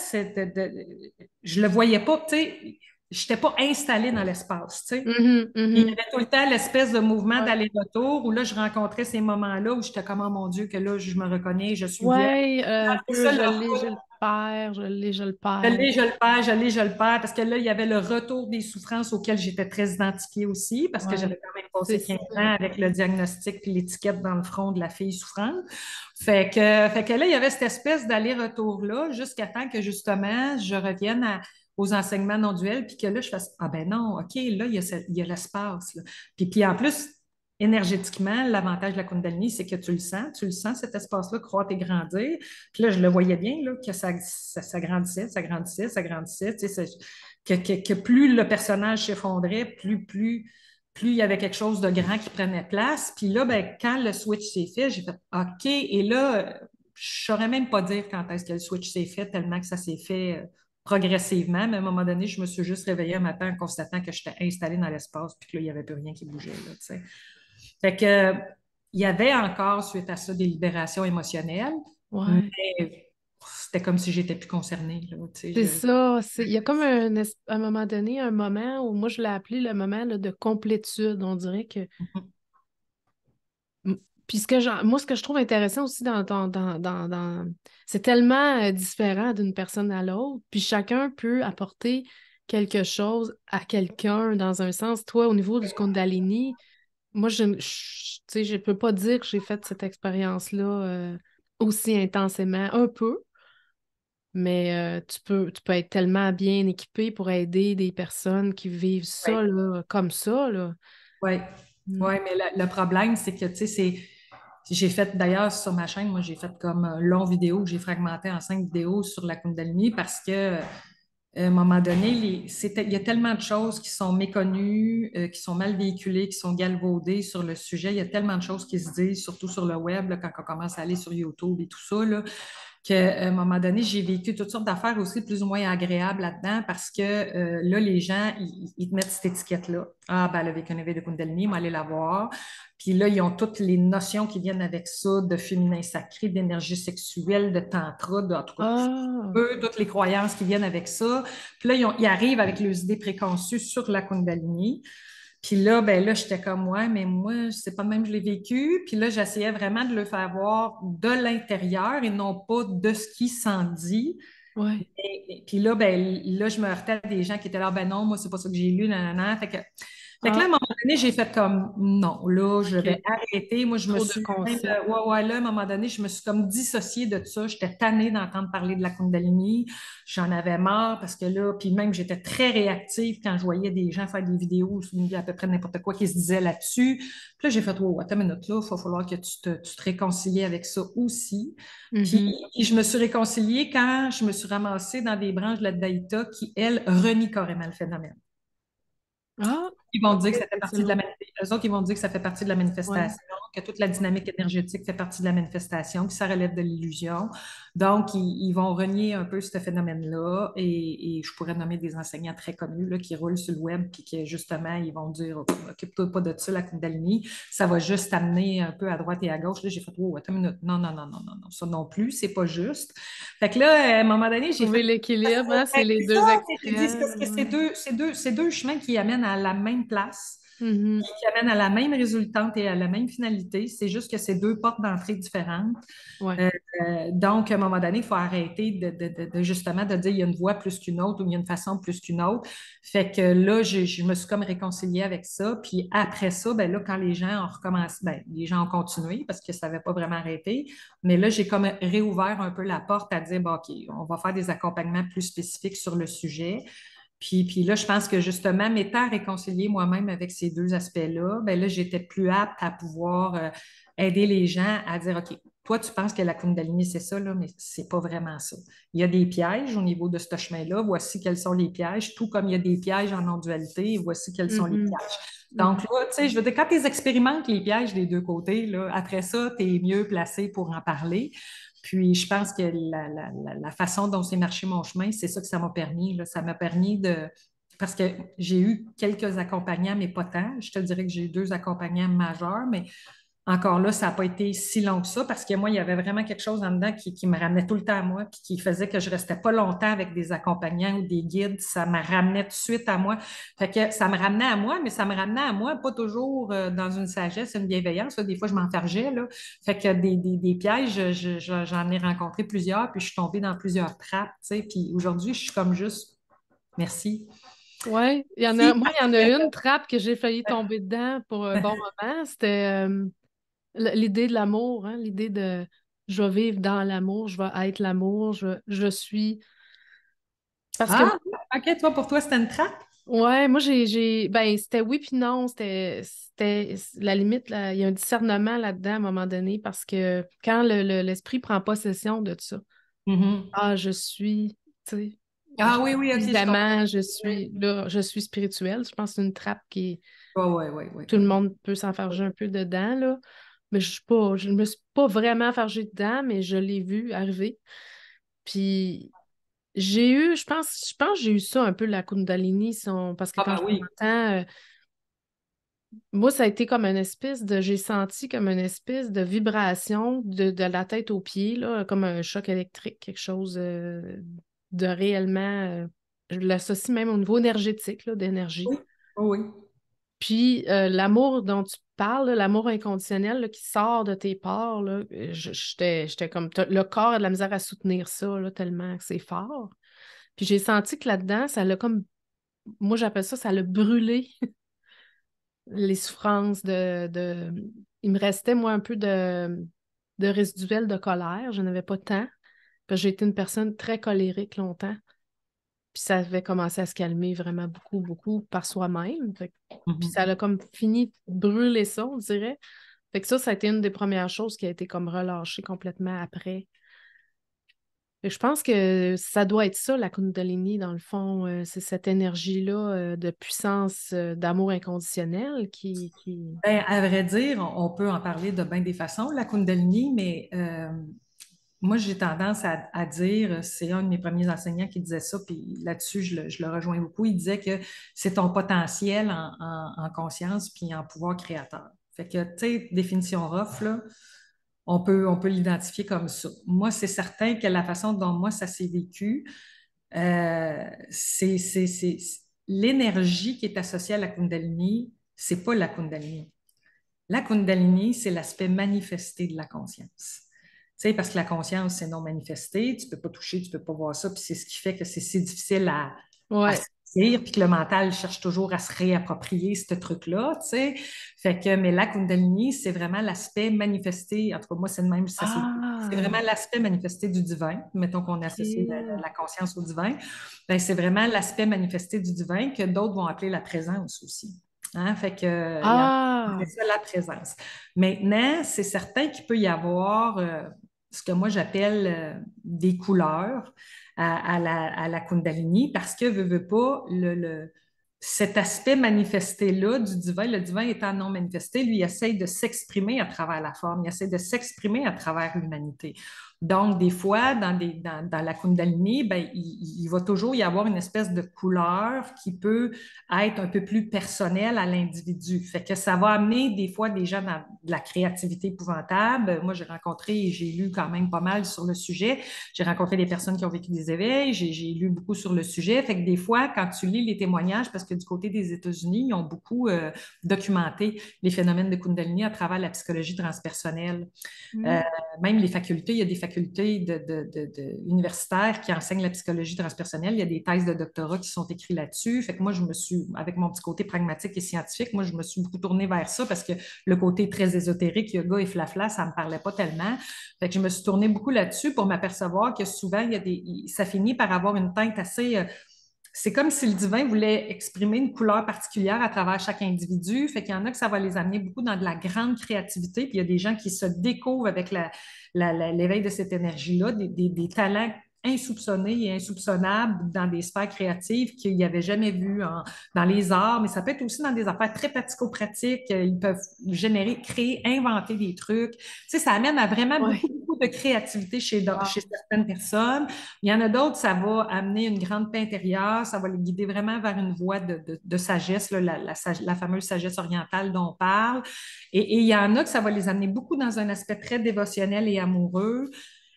je le voyais pas, tu sais, je n'étais pas installée dans l'espace, tu sais. Mhm, Il y mhm. avait tout le temps l'espèce de mouvement Ouais. d'aller-retour où là, je rencontrais ces moments-là où j'étais comme, oh mon Dieu, que là, je me reconnais, je suis vierge. Ouais, un C'est peu, ça, là, je le perds, je le je perds. l'ai, je le perds, je l'ai, je le perds, parce que là, il y avait le retour des souffrances auxquelles j'étais très identifiée aussi, parce que Ouais, j'avais quand même c'est passé 15 ça. ans avec le diagnostic puis l'étiquette dans le front de la fille souffrante. Fait que là, il y avait cette espèce d'aller-retour-là jusqu'à temps que justement, je revienne aux enseignements non duels, puis que là, je fasse, ah ben non, OK, là, il y a l'espace, là. Puis en plus, énergétiquement, l'avantage de la Kundalini, c'est que tu le sens, cet espace-là, croître et grandir. Puis là, je le voyais bien, là, que ça grandissait, ça grandissait, ça grandissait. Tu sais, que plus le personnage s'effondrait, plus il y avait quelque chose de grand qui prenait place. Puis là, ben, quand le switch s'est fait, j'ai fait OK. Et là, je ne saurais même pas dire quand est-ce que le switch s'est fait, tellement que ça s'est fait progressivement. Mais à un moment donné, je me suis juste réveillée un matin en constatant que j'étais installée dans l'espace, puis que là, il n'y avait plus rien qui bougeait, là, tu sais. Fait que, il y avait encore, suite à ça, des libérations émotionnelles, mais Ouais. c'était comme si j'étais plus concernée, là, tu sais, C'est ça. Il y a comme un moment donné, un moment où moi je l'ai appelé le moment là, de complétude. On dirait que. M- Puis moi, ce que je trouve intéressant aussi c'est tellement différent d'une personne à l'autre. Puis chacun peut apporter quelque chose à quelqu'un dans un sens. Toi, au niveau du Kundalini, moi, tu sais, je peux pas dire que j'ai fait cette expérience-là aussi intensément. Un peu. Mais tu peux être tellement bien équipé pour aider des personnes qui vivent Oui, ça là, comme ça, là. oui, Mm. oui, mais le problème, c'est que, tu sais, j'ai fait d'ailleurs sur ma chaîne, moi, j'ai fait comme un long vidéo que j'ai fragmenté en 5 vidéos sur la Kundalini parce que à un moment donné, il y a tellement de choses qui sont méconnues, qui sont mal véhiculées, qui sont galvaudées sur le sujet. Il y a tellement de choses qui se disent, surtout sur le web, là, quand on commence à aller sur YouTube et tout ça, là, qu'à un moment donné, j'ai vécu toutes sortes d'affaires aussi plus ou moins agréables là-dedans parce que là, les gens, ils te mettent cette étiquette-là. Ah, ben, elle a vécu un éveil de Kundalini, moi, allez la voir. Puis là, ils ont toutes les notions qui viennent avec ça, de féminin sacré, d'énergie sexuelle, de tantra, en tout cas, Ah, toutes les croyances qui viennent avec ça. Puis là, ils arrivent avec leurs idées préconçues sur la Kundalini. Puis là, ben là, j'étais comme, ouais, mais moi, c'est pas de même que je l'ai vécu. Puis là, j'essayais vraiment de le faire voir de l'intérieur et non pas de ce qui s'en dit. ouais. Puis là, ben là, je me heurtais à des gens qui étaient là, ben non, moi, c'est pas ça que j'ai lu, nanana. Fait que là, à un Ah, moment donné, j'ai fait comme, non, là, je vais OK. arrêter. Moi, je me Trop de suis même, concepts. ouais, ouais, là, à un moment donné, je me suis comme dissociée de ça. J'étais tannée d'entendre parler de la Kundalini. J'en avais marre parce que là, puis même, j'étais très réactive quand je voyais des gens faire des vidéos, à peu près n'importe quoi qui se disait là-dessus. Puis là, j'ai fait, oh, attends une minute, là, il va falloir que tu te réconcilies avec ça aussi. Mhm. Puis je me suis réconciliée quand je me suis ramassée dans des branches de la Daïta qui, elles, renient carrément le phénomène. Ah, Ils vont OK, dire que ça fait c'est partie de loin. eux autres, ils vont dire que ça fait partie de la Ouais. manifestation, que toute la dynamique énergétique fait partie de la manifestation, que ça relève de l'illusion. Donc, ils vont renier un peu ce phénomène-là et je pourrais nommer des enseignants très connus là, qui roulent sur le web puis qui, justement, ils vont dire occupe-toi pas de ça, la Kundalini, ça va juste t'amener un peu à droite et à gauche. Là, j'ai fait oh, attends une minute. Non, non, non, non, non, non, ça non plus, c'est pas juste. Fait que là, à un moment donné, j'ai Trouver fait l'équilibre, hein, c'est les c'est ça, deux mais j'ai dit, c'est parce que extrêmes. Ouais. c'est deux chemins qui amènent à la même place, Mhm. qui amènent à la même résultante et à la même finalité. C'est juste que c'est deux portes d'entrée différentes. Ouais. Euh, donc, à un moment donné, il faut arrêter justement de dire il y a une voie plus qu'une autre ou il y a une façon plus qu'une autre. Fait que là, je me suis comme réconciliée avec ça. Puis après ça, ben là, quand les gens ont recommencé, ben, les gens ont continué parce que ça n'avait pas vraiment arrêté. Mais là, j'ai comme réouvert un peu la porte à dire, bon, OK, on va faire des accompagnements plus spécifiques sur le sujet. Puis là, je pense que justement, m'étant réconciliée moi-même avec ces deux aspects-là, ben là, j'étais plus apte à pouvoir aider les gens à dire, OK, toi, tu penses que la Kundalini, c'est ça, là, mais c'est pas vraiment ça. Il y a des pièges au niveau de ce chemin-là. Voici quels sont les pièges, tout comme il y a des pièges en non-dualité, voici quels sont les Mhm. pièges. Donc Mhm. là, tu sais, je veux dire, quand tu expérimentes les pièges des deux côtés, là, après ça, tu es mieux placé pour en parler. Puis je pense que la façon dont c'est marché mon chemin, c'est ça que ça m'a permis. Là. Ça m'a permis de. Parce que j'ai eu quelques accompagnants, mais pas tant. Je te dirais que j'ai eu deux accompagnants majeurs, mais encore là, ça n'a pas été si long que ça parce que moi, il y avait vraiment quelque chose en dedans qui me ramenait tout le temps à moi puis qui faisait que je ne restais pas longtemps avec des accompagnants ou des guides. Ça me ramenait tout de suite à moi. Fait que ça me ramenait à moi, mais ça me ramenait à moi pas toujours dans une sagesse, une bienveillance. Là. Des fois, je m'enfargeais. Là. Fait que des pièges, j'en ai rencontré plusieurs puis je suis tombée dans plusieurs trappes. Tu sais. Puis aujourd'hui, je suis comme juste merci. Ouais, Merci moi, parce il y en a que une trappe que j'ai failli tomber dedans pour un bon moment. C'était l'idée de l'amour, hein, l'idée de je vais vivre dans l'amour, je vais être l'amour, je suis. Parce que, Ah, OK, toi, pour toi, c'était une trappe? ouais, moi, ben, c'était oui puis non, c'était la limite, là, il y a un discernement là-dedans à un moment donné parce que quand l'esprit prend possession de ça, Mhm. ah, je suis, tu sais, Ah oui, oui, OK, je comprends. évidemment, Oui, je suis spirituelle. Je pense que c'est une trappe qui oui, oui, oui, oui, tout le oui. monde peut s'enfarger un peu dedans, là. Mais je ne me suis pas vraiment enfargée dedans, mais je l'ai vu arriver. Puis je pense que j'ai eu ça un peu, la Kundalini, parce que Ah quand ben je oui. t'entends, moi, ça a été comme une espèce j'ai senti comme une espèce de vibration de la tête aux pieds, là, comme un choc électrique, quelque chose de réellement, je l'associe même au niveau énergétique, là, d'énergie. Oui, oui, oui. Puis l'amour dont tu parles, là, l'amour inconditionnel là, qui sort de tes pores, là, j'étais comme le corps a de la misère à soutenir ça là, tellement que c'est fort. Puis j'ai senti que là-dedans, ça l'a comme, moi j'appelle ça, ça l'a brûlé les souffrances Il me restait moi un peu de résiduel de colère, je n'avais pas tant, parce que j'ai été une personne très colérique longtemps. Puis ça avait commencé à se calmer vraiment beaucoup, beaucoup par soi-même. Puis ça Mhm. a comme fini de brûler ça, on dirait. Fait que ça a été une des premières choses qui a été comme relâchée complètement après. Fait que je pense que ça doit être ça, la Kundalini, dans le fond. C'est cette énergie-là de puissance, d'amour inconditionnel qui... Ben, à vrai dire, on peut en parler de bien des façons, la Kundalini, mais moi, j'ai tendance à dire, c'est un de mes premiers enseignants qui disait ça, puis là-dessus, je le rejoins beaucoup. Il disait que c'est ton potentiel en conscience puis en pouvoir créateur. Fait que, tu sais, définition rough, là, on peut l'identifier comme ça. Moi, c'est certain que la façon dont moi, ça s'est vécu, c'est l'énergie qui est associée à la Kundalini, c'est pas la Kundalini. La Kundalini, c'est l'aspect manifesté de la conscience. Tu sais, parce que la conscience, c'est non manifesté, tu ne peux pas toucher, tu ne peux pas voir ça, puis c'est ce qui fait que c'est si difficile à Ouais. saisir, puis que le mental cherche toujours à se réapproprier ce truc-là, tu sais. Fait que, mais la Kundalini, c'est vraiment l'aspect manifesté, en tout cas, moi, c'est le même, ça c'est Ah, vraiment l'aspect manifesté du divin. Mettons qu'on associe OK. la conscience au divin. Ben, c'est vraiment l'aspect manifesté du divin que d'autres vont appeler la présence aussi. Hein? Fait que, il y en a Ah, c'est ça la présence. Maintenant, c'est certain qu'il peut y avoir ce que moi j'appelle des couleurs à la Kundalini parce que, veux pas, cet aspect manifesté-là du divin, le divin étant non manifesté, lui, il essaye de s'exprimer à travers la forme, il essaie de s'exprimer à travers l'humanité. Donc, des fois, dans la Kundalini, ben, il va toujours y avoir une espèce de couleur qui peut être un peu plus personnelle à l'individu. Fait que ça va amener des fois des gens dans de la créativité épouvantable. Moi, j'ai rencontré et j'ai lu quand même pas mal sur le sujet. J'ai rencontré des personnes qui ont vécu des éveils, j'ai lu beaucoup sur le sujet. Fait que des fois, quand tu lis les témoignages, parce que du côté des États-Unis, ils ont beaucoup documenté les phénomènes de Kundalini à travers la psychologie transpersonnelle. Euh, Mm. Même les facultés, il y a des facultés universitaires qui enseignent la psychologie transpersonnelle. Il y a des thèses de doctorat qui sont écrites là-dessus. Fait que moi, avec mon petit côté pragmatique et scientifique, moi, je me suis beaucoup tournée vers ça parce que le côté très ésotérique, yoga et flafla, ça ne me parlait pas tellement. Fait que je me suis tournée beaucoup là-dessus pour m'apercevoir que souvent, ça finit par avoir une teinte assez c'est comme si le divin voulait exprimer une couleur particulière à travers chaque individu. Fait qu'il y en a que ça va les amener beaucoup dans de la grande créativité. Puis il y a des gens qui se découvrent avec l'éveil de cette énergie-là, des talents insoupçonnés et insoupçonnables dans des sphères créatives qu'ils n'avaient jamais vues dans les arts, mais ça peut être aussi dans des affaires très pratico-pratiques. Ils peuvent générer, créer, inventer des trucs. Tu sais, ça amène à vraiment beaucoup, Ouais. beaucoup de créativité chez Wow. certaines personnes. Il y en a d'autres, ça va amener une grande paix intérieure, ça va les guider vraiment vers une voie de sagesse, là, la fameuse sagesse orientale dont on parle. Et il y en a que ça va les amener beaucoup dans un aspect très dévotionnel et amoureux.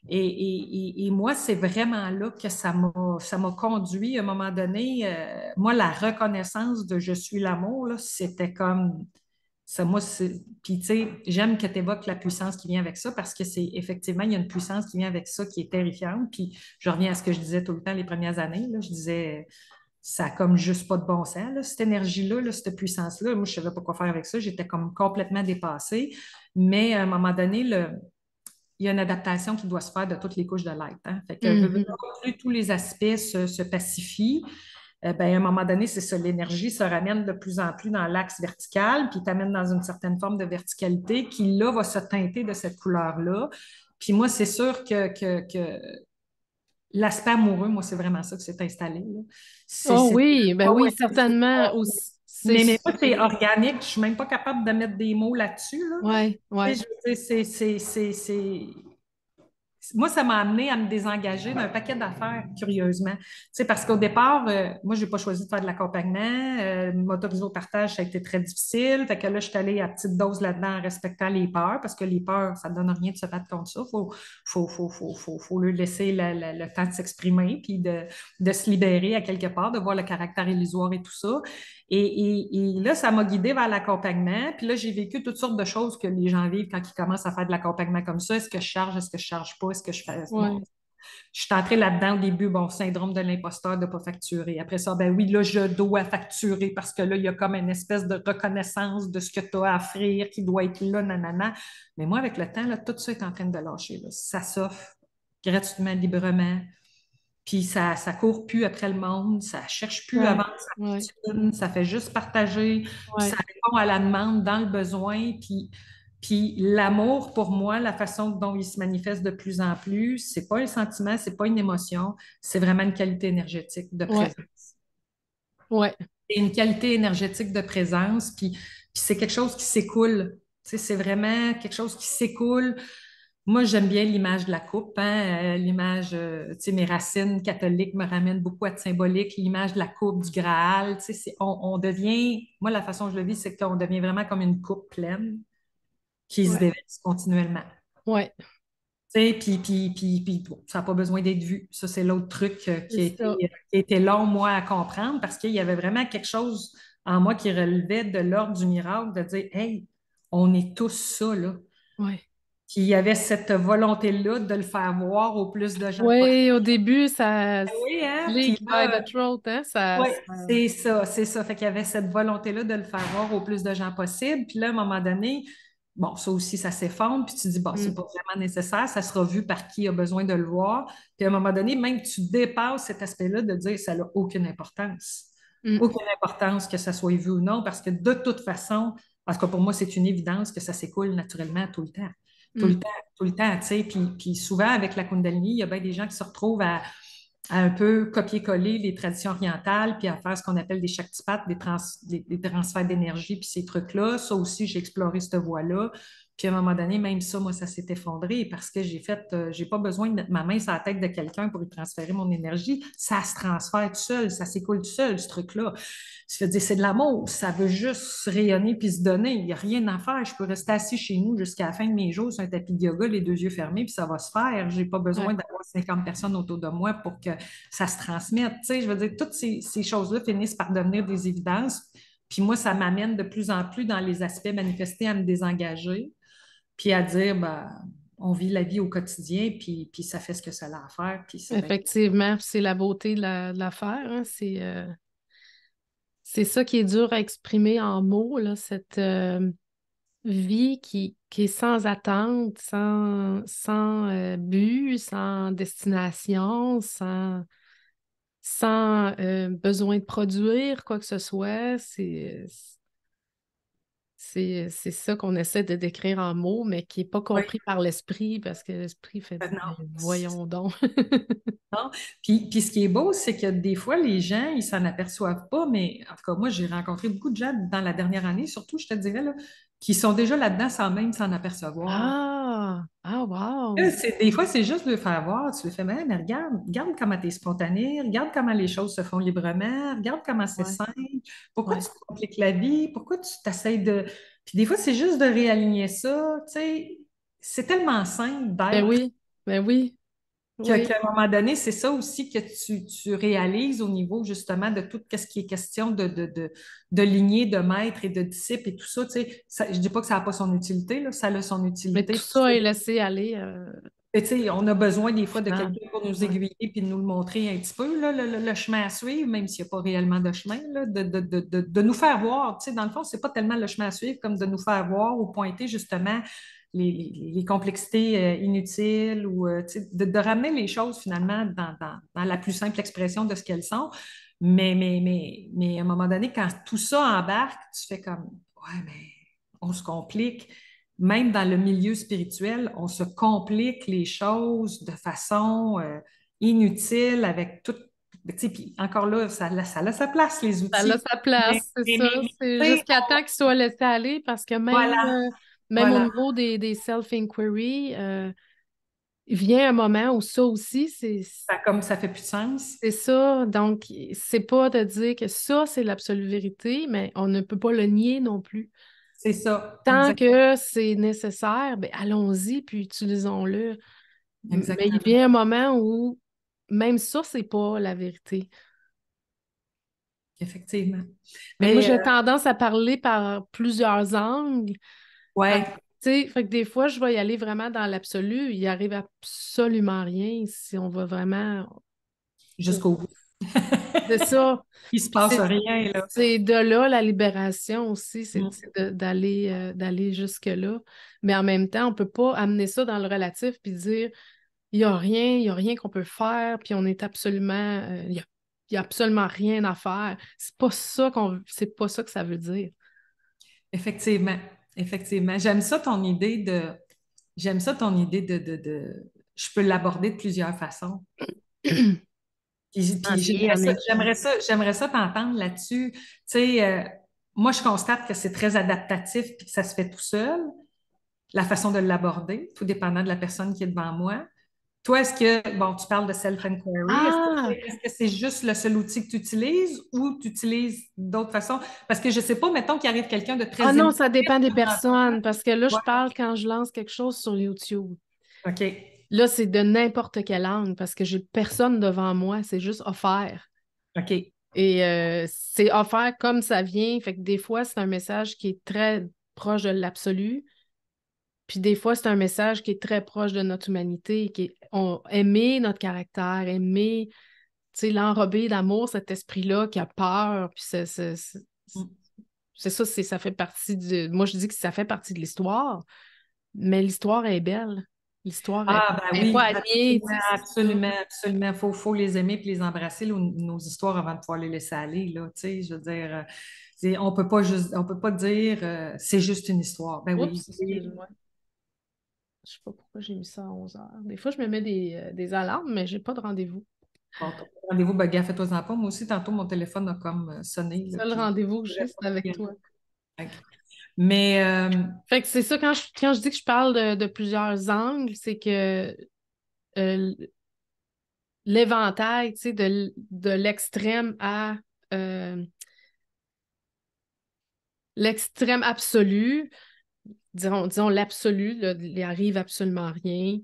Et moi, c'est vraiment là que ça m'a conduit à un moment donné. Moi, la reconnaissance de je suis l'amour, là, c'était comme ça, moi, puis tu sais, j'aime que tu évoques la puissance qui vient avec ça parce que c'est effectivement, il y a une puissance qui vient avec ça qui est terrifiante. Puis je reviens à ce que je disais tout le temps les premières années. Là, je disais, ça a comme juste pas de bon sens, là, cette énergie-là, là, cette puissance-là. Moi, je ne savais pas quoi faire avec ça. J'étais comme complètement dépassée. Mais à un moment donné, il y a une adaptation qui doit se faire de toutes les couches de l'être. Hein. Fait que Mhm. plus tous les aspects se pacifient, ben, à un moment donné, c'est ça, l'énergie se ramène de plus en plus dans l'axe vertical, puis t'amène dans une certaine forme de verticalité qui, là, va se teinter de cette couleur-là. Puis moi, c'est sûr que l'aspect amoureux, moi, c'est vraiment ça que s'est installé. Là. Oh C'est oui, ben ah ouais, oui, certainement aussi. mais moi, c'est organique. Je ne suis même pas capable de mettre des mots là-dessus. Là. Ouais, Tu sais, ouais. je veux dire, moi, ça m'a amené à me désengager d'un paquet d'affaires, curieusement. Tu sais, parce qu'au départ, moi, je n'ai pas choisi de faire de l'accompagnement. M'autoriser au partage, ça a été très difficile. Fait que là, je suis allée à petite dose là-dedans en respectant les peurs, parce que les peurs, ça ne donne rien de se battre contre ça. Faut leur laisser le temps de s'exprimer, puis de se libérer à quelque part, de voir le caractère illusoire et tout ça. Et là, ça m'a guidée vers l'accompagnement. Puis là, j'ai vécu toutes sortes de choses que les gens vivent quand ils commencent à faire de l'accompagnement comme ça. Est-ce que je charge? Est-ce que je charge pas? Est-ce que je fais. Bon, Ouais. je suis entrée là-dedans au début, bon, syndrome de l'imposteur de ne pas facturer. Après ça, ben oui, là, je dois facturer parce que là, il y a comme une espèce de reconnaissance de ce que tu as à offrir qui doit être là, nanana. Mais moi, avec le temps, là, tout ça est en train de lâcher. Là. Ça s'offre gratuitement, librement. Puis ça court plus après le monde, ça cherche plus à Ouais. vendre sa Ouais. fortune, ça fait juste partager, puis ça Ouais. répond à la demande dans le besoin. Puis l'amour, pour moi, la façon dont il se manifeste de plus en plus, c'est pas un sentiment, c'est pas une émotion, c'est vraiment une qualité énergétique de Ouais. présence. Ouais. C'est une qualité énergétique de présence, puis c'est quelque chose qui s'écoule. Tu sais, c'est vraiment quelque chose qui s'écoule. Moi, j'aime bien l'image de la coupe, hein, l'image, tu sais, mes racines catholiques me ramènent beaucoup à de symbolique, l'image de la coupe, du Graal, tu sais, on devient, moi, la façon dont je le vis, c'est qu'on devient vraiment comme une coupe pleine qui se Ouais. déverse continuellement. Ouais. Tu sais, puis bon, ça n'a pas besoin d'être vu. Ça, c'est l'autre truc C'est ça. qui a été long, moi, à comprendre parce qu'il y avait vraiment quelque chose en moi qui relevait de l'ordre du miracle, de dire, hey, on est tous ça, là. Ouais. Puis il y avait cette volonté-là de le faire voir au plus de gens possible. Oui, au début, ça Oui, hein? Puis leak by là, the throat, hein? oui, c'est ça, c'est ça. Fait qu'il y avait cette volonté-là de le faire voir au plus de gens possible. Puis là, à un moment donné, bon, ça aussi, ça s'effondre. Puis tu dis, bon, c'est Mm. pas vraiment nécessaire. Ça sera vu par qui a besoin de le voir. Puis à un moment donné, même tu dépasses cet aspect-là de dire, ça n'a aucune importance. Mm. Aucune importance que ça soit vu ou non, parce que de toute façon, parce que pour moi, c'est une évidence que ça s'écoule naturellement tout le temps. Tout le Mm. temps, tout le temps, tu sais. Puis souvent, avec la Kundalini, il y a bien des gens qui se retrouvent à un peu copier-coller les traditions orientales, puis à faire ce qu'on appelle des shaktipat, des transferts d'énergie, puis ces trucs-là. Ça aussi, j'ai exploré cette voie-là. Puis à un moment donné, même ça, moi, ça s'est effondré parce que j'ai pas besoin de mettre ma main sur la tête de quelqu'un pour y transférer mon énergie. Ça se transfère tout seul, ça s'écoule tout seul, ce truc-là. Je veux dire, c'est de l'amour, ça veut juste rayonner puis se donner. Il n'y a rien à faire. Je peux rester assis chez nous jusqu'à la fin de mes jours sur un tapis de yoga, les deux yeux fermés, puis ça va se faire. J'ai pas besoin Ouais. d'avoir 50 personnes autour de moi pour que ça se transmette. Tu sais, je veux dire, toutes ces choses-là finissent par devenir des évidences. Puis moi, ça m'amène de plus en plus dans les aspects manifestés à me désengager, puis à dire, ben, on vit la vie au quotidien, puis ça fait ce que ça a à faire, puis c'est bien. Effectivement, puis c'est la beauté de l'affaire, hein. C'est ça qui est dur à exprimer en mots, là, cette vie qui est sans attente, sans but, sans destination, sans besoin de produire quoi que ce soit. C'est ça qu'on essaie de décrire en mots, mais qui n'est pas Oui, compris par l'esprit, parce que l'esprit fait ben ben, non. voyons donc. Non. Puis ce qui est beau, c'est que des fois, les gens, ils s'en aperçoivent pas, mais en tout cas, moi, j'ai rencontré beaucoup de gens dans la dernière année, surtout, je te dirais, là, qui sont déjà là-dedans sans même s'en apercevoir. Ah! Ah, wow! Des fois, c'est juste de le faire voir. Tu le fais, mais regarde comment tu es spontané, regarde comment les choses se font librement, regarde comment c'est Ouais, simple. Pourquoi tu ouais. te compliques la vie? Pourquoi tu t'essayes de. Puis des fois, c'est juste de réaligner ça. Tu sais, c'est tellement simple Ben d'être oui, ben oui, oui. qu'à un moment donné, c'est ça aussi que tu réalises au niveau justement de tout ce qui est question de lignée, de maître et de disciple et tout ça. Tu sais, je dis pas que ça n'a pas son utilité, là, ça a son Mais utilité. tout ça est laissé aller Et tu sais, on a besoin des au fois de final. quelqu'un pour nous Ouais. aiguiller et nous le montrer un petit peu, là, le chemin à suivre, même s'il n'y a pas réellement de chemin, là, de nous faire voir. Tu sais, dans le fond, c'est pas tellement le chemin à suivre comme de nous faire voir ou pointer justement les complexités inutiles ou tu sais, de ramener les choses finalement dans la plus simple expression de ce qu'elles sont. Mais à un moment donné, quand tout ça embarque, tu fais comme, ouais, mais on se complique. Même dans le milieu spirituel, on se complique les choses de façon inutile avec tout. Tu sais, puis encore là, ça a sa place, les Ça a outils. sa Mais, place, c'est mais, ça. mais, mais, C'est tu sais, jusqu'à temps qu'il soit laissé aller parce que voilà, même au voilà. niveau des self-inquiry, il vient un moment où ça aussi, Comme ça fait plus de sens. c'est ça. Donc, c'est pas de dire que ça, c'est l'absolue vérité, mais on ne peut pas le nier non plus. C'est ça, Tant exactement. que c'est nécessaire, ben allons-y, puis utilisons-le. Mais il Exactement. vient un moment où même ça, c'est pas la vérité. Effectivement. Fait que moi, Mais j'ai tendance à parler par plusieurs angles. Parce que, ouais, tu sais, fait que des fois, je vais y aller vraiment dans l'absolu. Il arrive absolument rien si on va vraiment. jusqu'au bout. C'est ça. Il se Puis passe rien, là. c'est de là la libération aussi, Mm. c'est d'aller jusque-là. Mais en même temps, on peut pas amener ça dans le relatif puis dire il y a rien qu'on peut faire, puis on est absolument il y a absolument rien à faire. C'est pas ça que ça veut dire. Effectivement. Effectivement. J'aime ça ton idée je peux l'aborder de plusieurs façons. Puis En effet. j'aimerais ça t'entendre là-dessus. Tu sais, moi, je constate que c'est très adaptatif puis que ça se fait tout seul, la façon de l'aborder, tout dépendant de la personne qui est devant moi. Toi, bon, tu parles de self-inquiry, Ah! est-ce que c'est juste le seul outil que tu utilises ou tu utilises d'autres façons? Parce que je sais pas, mettons qu'il arrive quelqu'un de Ah très non, émotif ça dépend des devant toi. personnes, parce que là, je Ouais, parle quand je lance quelque chose sur YouTube. OK, Là, c'est de n'importe quelle langue, parce que j'ai personne devant moi, c'est juste offert. OK. Et c'est offert comme ça vient. Fait que des fois, c'est un message qui est très proche de l'absolu. Puis des fois, c'est un message qui est très proche de notre humanité, aimer notre caractère, aimer, tu sais, l'enrober d'amour, cet esprit-là qui a peur. Puis c'est ça, ça fait partie de. Moi, je dis que ça fait partie de l'histoire, mais l'histoire est belle. L'histoire Ah, ben est pas oui, à nier, tu absolument, sais, c'est ça. absolument, absolument. Faut les aimer et les embrasser, nos histoires, avant de pouvoir les laisser aller, là. Tu sais, je veux dire, on peut pas dire, c'est juste une histoire. Ben oui. Oups, excuse-moi. Je sais pas pourquoi j'ai mis ça à 11 heures. Des fois, je me mets des alarmes, mais j'ai pas de rendez-vous. Bon, ton rendez-vous, ben, gars, fais-toi-en pas. Moi aussi, tantôt, mon téléphone a comme sonné, là, Seul puis rendez-vous que je j'ai, c'est avec réponds toi. rien. Mais, Fait que c'est ça, quand je dis que je parle de plusieurs angles, c'est que euh, l'éventail, tu sais, de l'extrême à euh, l'extrême absolu, disons l'absolu, là, il n'y arrive absolument rien.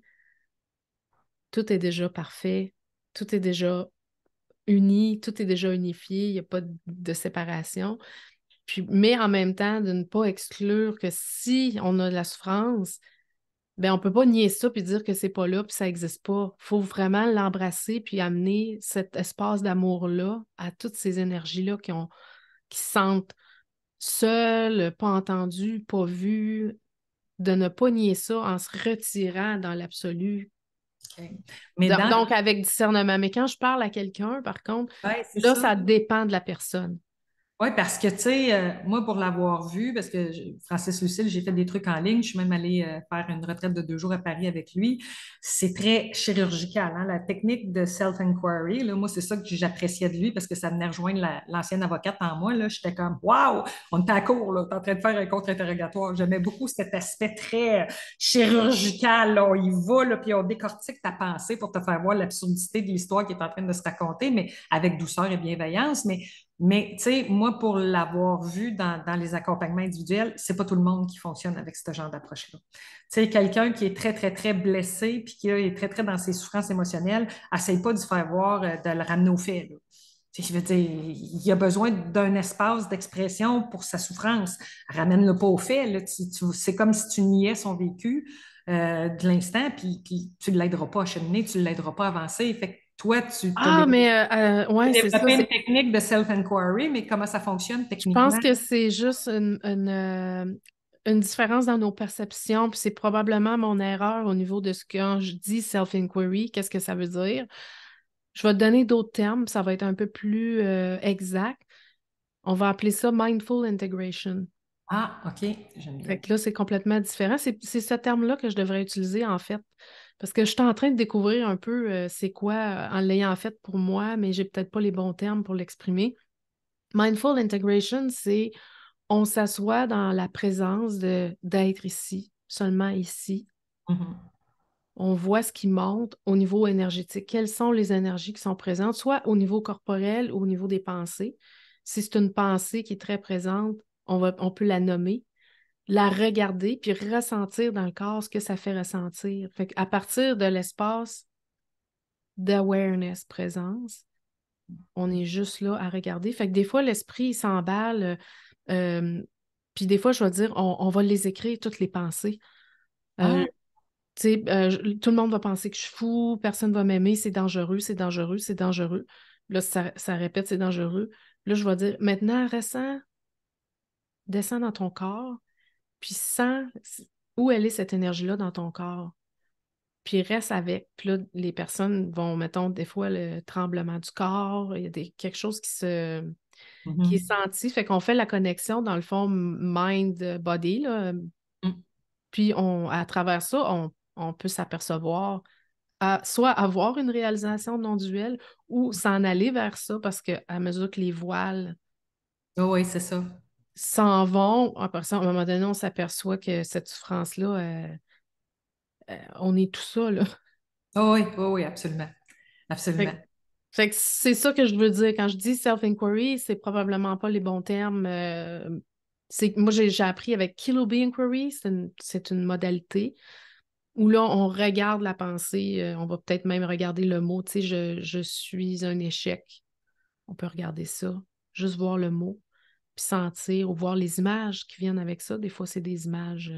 Tout est déjà parfait, tout est déjà uni, tout est déjà unifié, il n'y a pas de séparation. Puis, mais en même temps, de ne pas exclure que si on a de la souffrance, ben on peut pas nier ça puis dire que c'est pas là puis ça existe pas. Faut vraiment l'embrasser puis amener cet espace d'amour-là à toutes ces énergies-là qui se sentent seules, pas entendues, pas vues, de ne pas nier ça en se retirant dans l'absolu. OK. Mais Donc, avec discernement. Mais quand je parle à quelqu'un, par contre, ouais, c'est là, ça. ça dépend de la personne. Oui, parce que, tu sais, moi, pour l'avoir vu, parce que Francis Lucille, j'ai fait des trucs en ligne, je suis même allée faire une retraite de 2 jours à Paris avec lui. C'est très chirurgical, hein, la technique de self-inquiry. Là, moi, c'est ça que j'appréciais de lui parce que ça venait rejoindre l'ancienne avocate en moi. Là, j'étais comme, waouh, on était à court, là, t'es en train de faire un contre-interrogatoire. J'aimais beaucoup cet aspect très chirurgical. Là. On y va, là, puis on décortique ta pensée pour te faire voir l'absurdité de l'histoire qui est en train de se raconter, mais avec douceur et bienveillance. Mais tu sais, moi, pour l'avoir vu dans les accompagnements individuels, c'est pas tout le monde qui fonctionne avec ce genre d'approche-là. Tu sais, quelqu'un qui est très, très, très blessé puis qui est très, très dans ses souffrances émotionnelles, essaye pas de se faire voir, de le ramener au fait, là. Tu sais, je veux dire, il a besoin d'un espace d'expression pour sa souffrance. Ramène-le pas au fait, là. C'est comme si tu niais son vécu de l'instant, puis tu ne l'aideras pas à cheminer, tu ne l'aideras pas à avancer. Fait que toi, tu as Ah, mais ouais, c'est ça. développé une technique de self-inquiry, mais comment ça fonctionne Je pense techniquement? que c'est juste une différence dans nos perceptions, puis c'est probablement mon erreur au niveau de ce que quand je dis self-inquiry, qu'est-ce que ça veut dire? Je vais te donner d'autres termes, ça va être un peu plus exact. On va appeler ça mindful integration. Ah, OK, j'aime Fait bien. que là, c'est complètement différent. C'est ce terme-là que je devrais utiliser, en fait. Parce que je suis en train de découvrir un peu c'est quoi en l'ayant fait pour moi, mais j'ai peut-être pas les bons termes pour l'exprimer. Mindful integration, c'est on s'assoit dans la présence d'être ici, seulement ici. Mhm. On voit ce qui monte au niveau énergétique. Quelles sont les énergies qui sont présentes, soit au niveau corporel ou au niveau des pensées. Si c'est une pensée qui est très présente, on peut la nommer, la regarder, puis ressentir dans le corps ce que ça fait ressentir. Fait à partir de l'espace d'awareness, présence, on est juste là à regarder. Fait que des fois, l'esprit il s'emballe. euh, Puis des fois, je vais dire, on va les écrire, toutes les pensées. Ah, Tu sais, tout le monde va penser que je suis fou, personne ne va m'aimer, c'est dangereux, c'est dangereux, c'est dangereux. Là, ça répète, c'est dangereux. Là, je vais dire, maintenant, ressens, descends dans ton corps, puis sens où elle est cette énergie-là dans ton corps. Puis reste avec. Puis là, les personnes vont, mettons, des fois, le tremblement du corps, il y a quelque chose qui est mhm. senti. Fait qu'on fait la connexion, dans le fond, mind-body, là. Mhm. Puis à travers ça, on peut s'apercevoir soit avoir une réalisation non duelle ou s'en aller vers ça parce qu'à mesure que les voiles Oh, oui, c'est ça. s'en vont, après ça, à un moment donné, on s'aperçoit que cette souffrance-là, on est tout ça, là. Oh, oui, oh, oui, absolument. Absolument. Fait, fait que c'est ça que je veux dire. Quand je dis self-inquiry, c'est probablement pas les bons termes. Moi, j'ai appris avec Kilo Bee Inquiry, c'est une modalité où là, on regarde la pensée, on va peut-être même regarder le mot, tu sais, je suis un échec. On peut regarder ça, juste voir le mot, puis sentir ou voir les images qui viennent avec ça. Des fois, c'est des images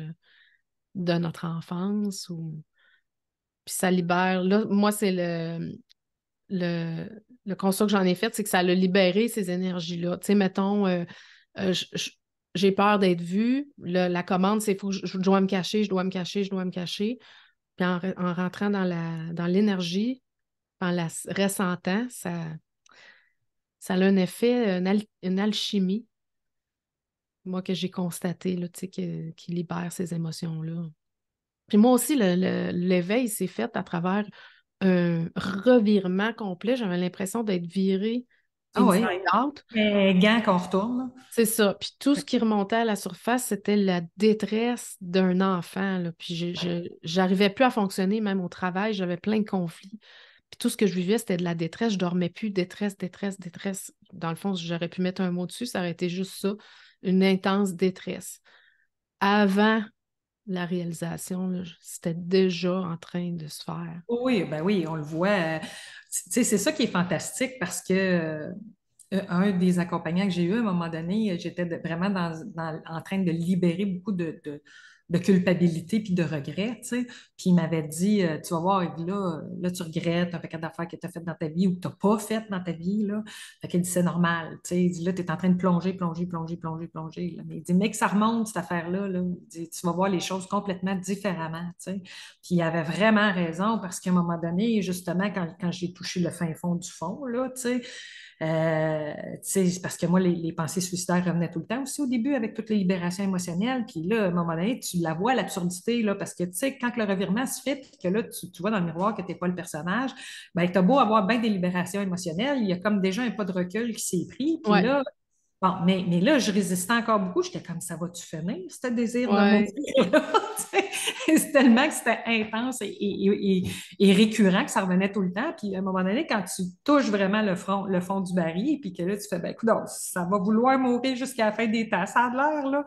de notre enfance ou puis ça libère. Là, moi, c'est le, le constat que j'en ai fait, c'est que ça a libéré ces énergies-là. Tu sais, mettons, euh, je- je- j'ai peur d'être vue. La commande, c'est faut que je dois me cacher, je dois me cacher, je dois me cacher. Puis en rentrant dans l'énergie, en la ressentant, ça a un effet, une alchimie, moi, que j'ai constaté, là, tu sais, qui libère ces émotions-là. Puis moi aussi, l'éveil s'est fait à travers un revirement complet. J'avais l'impression d'être virée Ah inside oui, oui. out. Mais gants qu'on retourne, là. C'est ça. Puis tout ce qui remontait à la surface, c'était la détresse d'un enfant, là. Puis j'arrivais plus à fonctionner, même au travail, j'avais plein de conflits. Puis tout ce que je vivais, c'était de la détresse. Je dormais plus, détresse, détresse, détresse. Dans le fond, j'aurais pu mettre un mot dessus, ça aurait été juste ça, une intense détresse. Avant la réalisation, là, c'était déjà en train de se faire. Oui, ben oui, on le voit. Tu sais, c'est ça qui est fantastique parce que un des accompagnants que j'ai eu à un moment donné, j'étais vraiment en train de libérer beaucoup de culpabilité puis de regret, tu sais. Puis il m'avait dit, tu vas voir, Yves, là, tu regrettes un paquet d'affaires que tu as faites dans ta vie ou que tu n'as pas faites dans ta vie, là. Fait qu'il dit, c'est normal, tu sais. Il dit, là, tu es en train de plonger, plonger, plonger, plonger, plonger, là. Mais il dit, mais que ça remonte, cette affaire-là, là. Il dit, tu vas voir les choses complètement différemment, tu sais. Puis il avait vraiment raison parce qu'à un moment donné, justement, quand j'ai touché le fin fond du fond, là, tu sais, parce que moi, les pensées suicidaires revenaient tout le temps aussi au début avec toutes les libérations émotionnelles. Puis là, à un moment donné, tu la vois, l'absurdité, là, parce que, tu sais, quand le revirement se fait, puis que là, tu vois dans le miroir que tu n'es pas le personnage, ben, tu as beau avoir bien des libérations émotionnelles, il y a comme déjà un pas de recul qui s'est pris. Puis Ouais, là, bon, mais là, je résistais encore beaucoup. J'étais comme, ça va-tu finir, ce désir de ouais, mourir-là? C'est tellement que c'était intense et récurrent que ça revenait tout le temps. Puis à un moment donné, quand tu touches vraiment le fond du baril, puis que là, tu fais, ben écoute, ça va vouloir mourir jusqu'à la fin des temps, ça a l'air, là.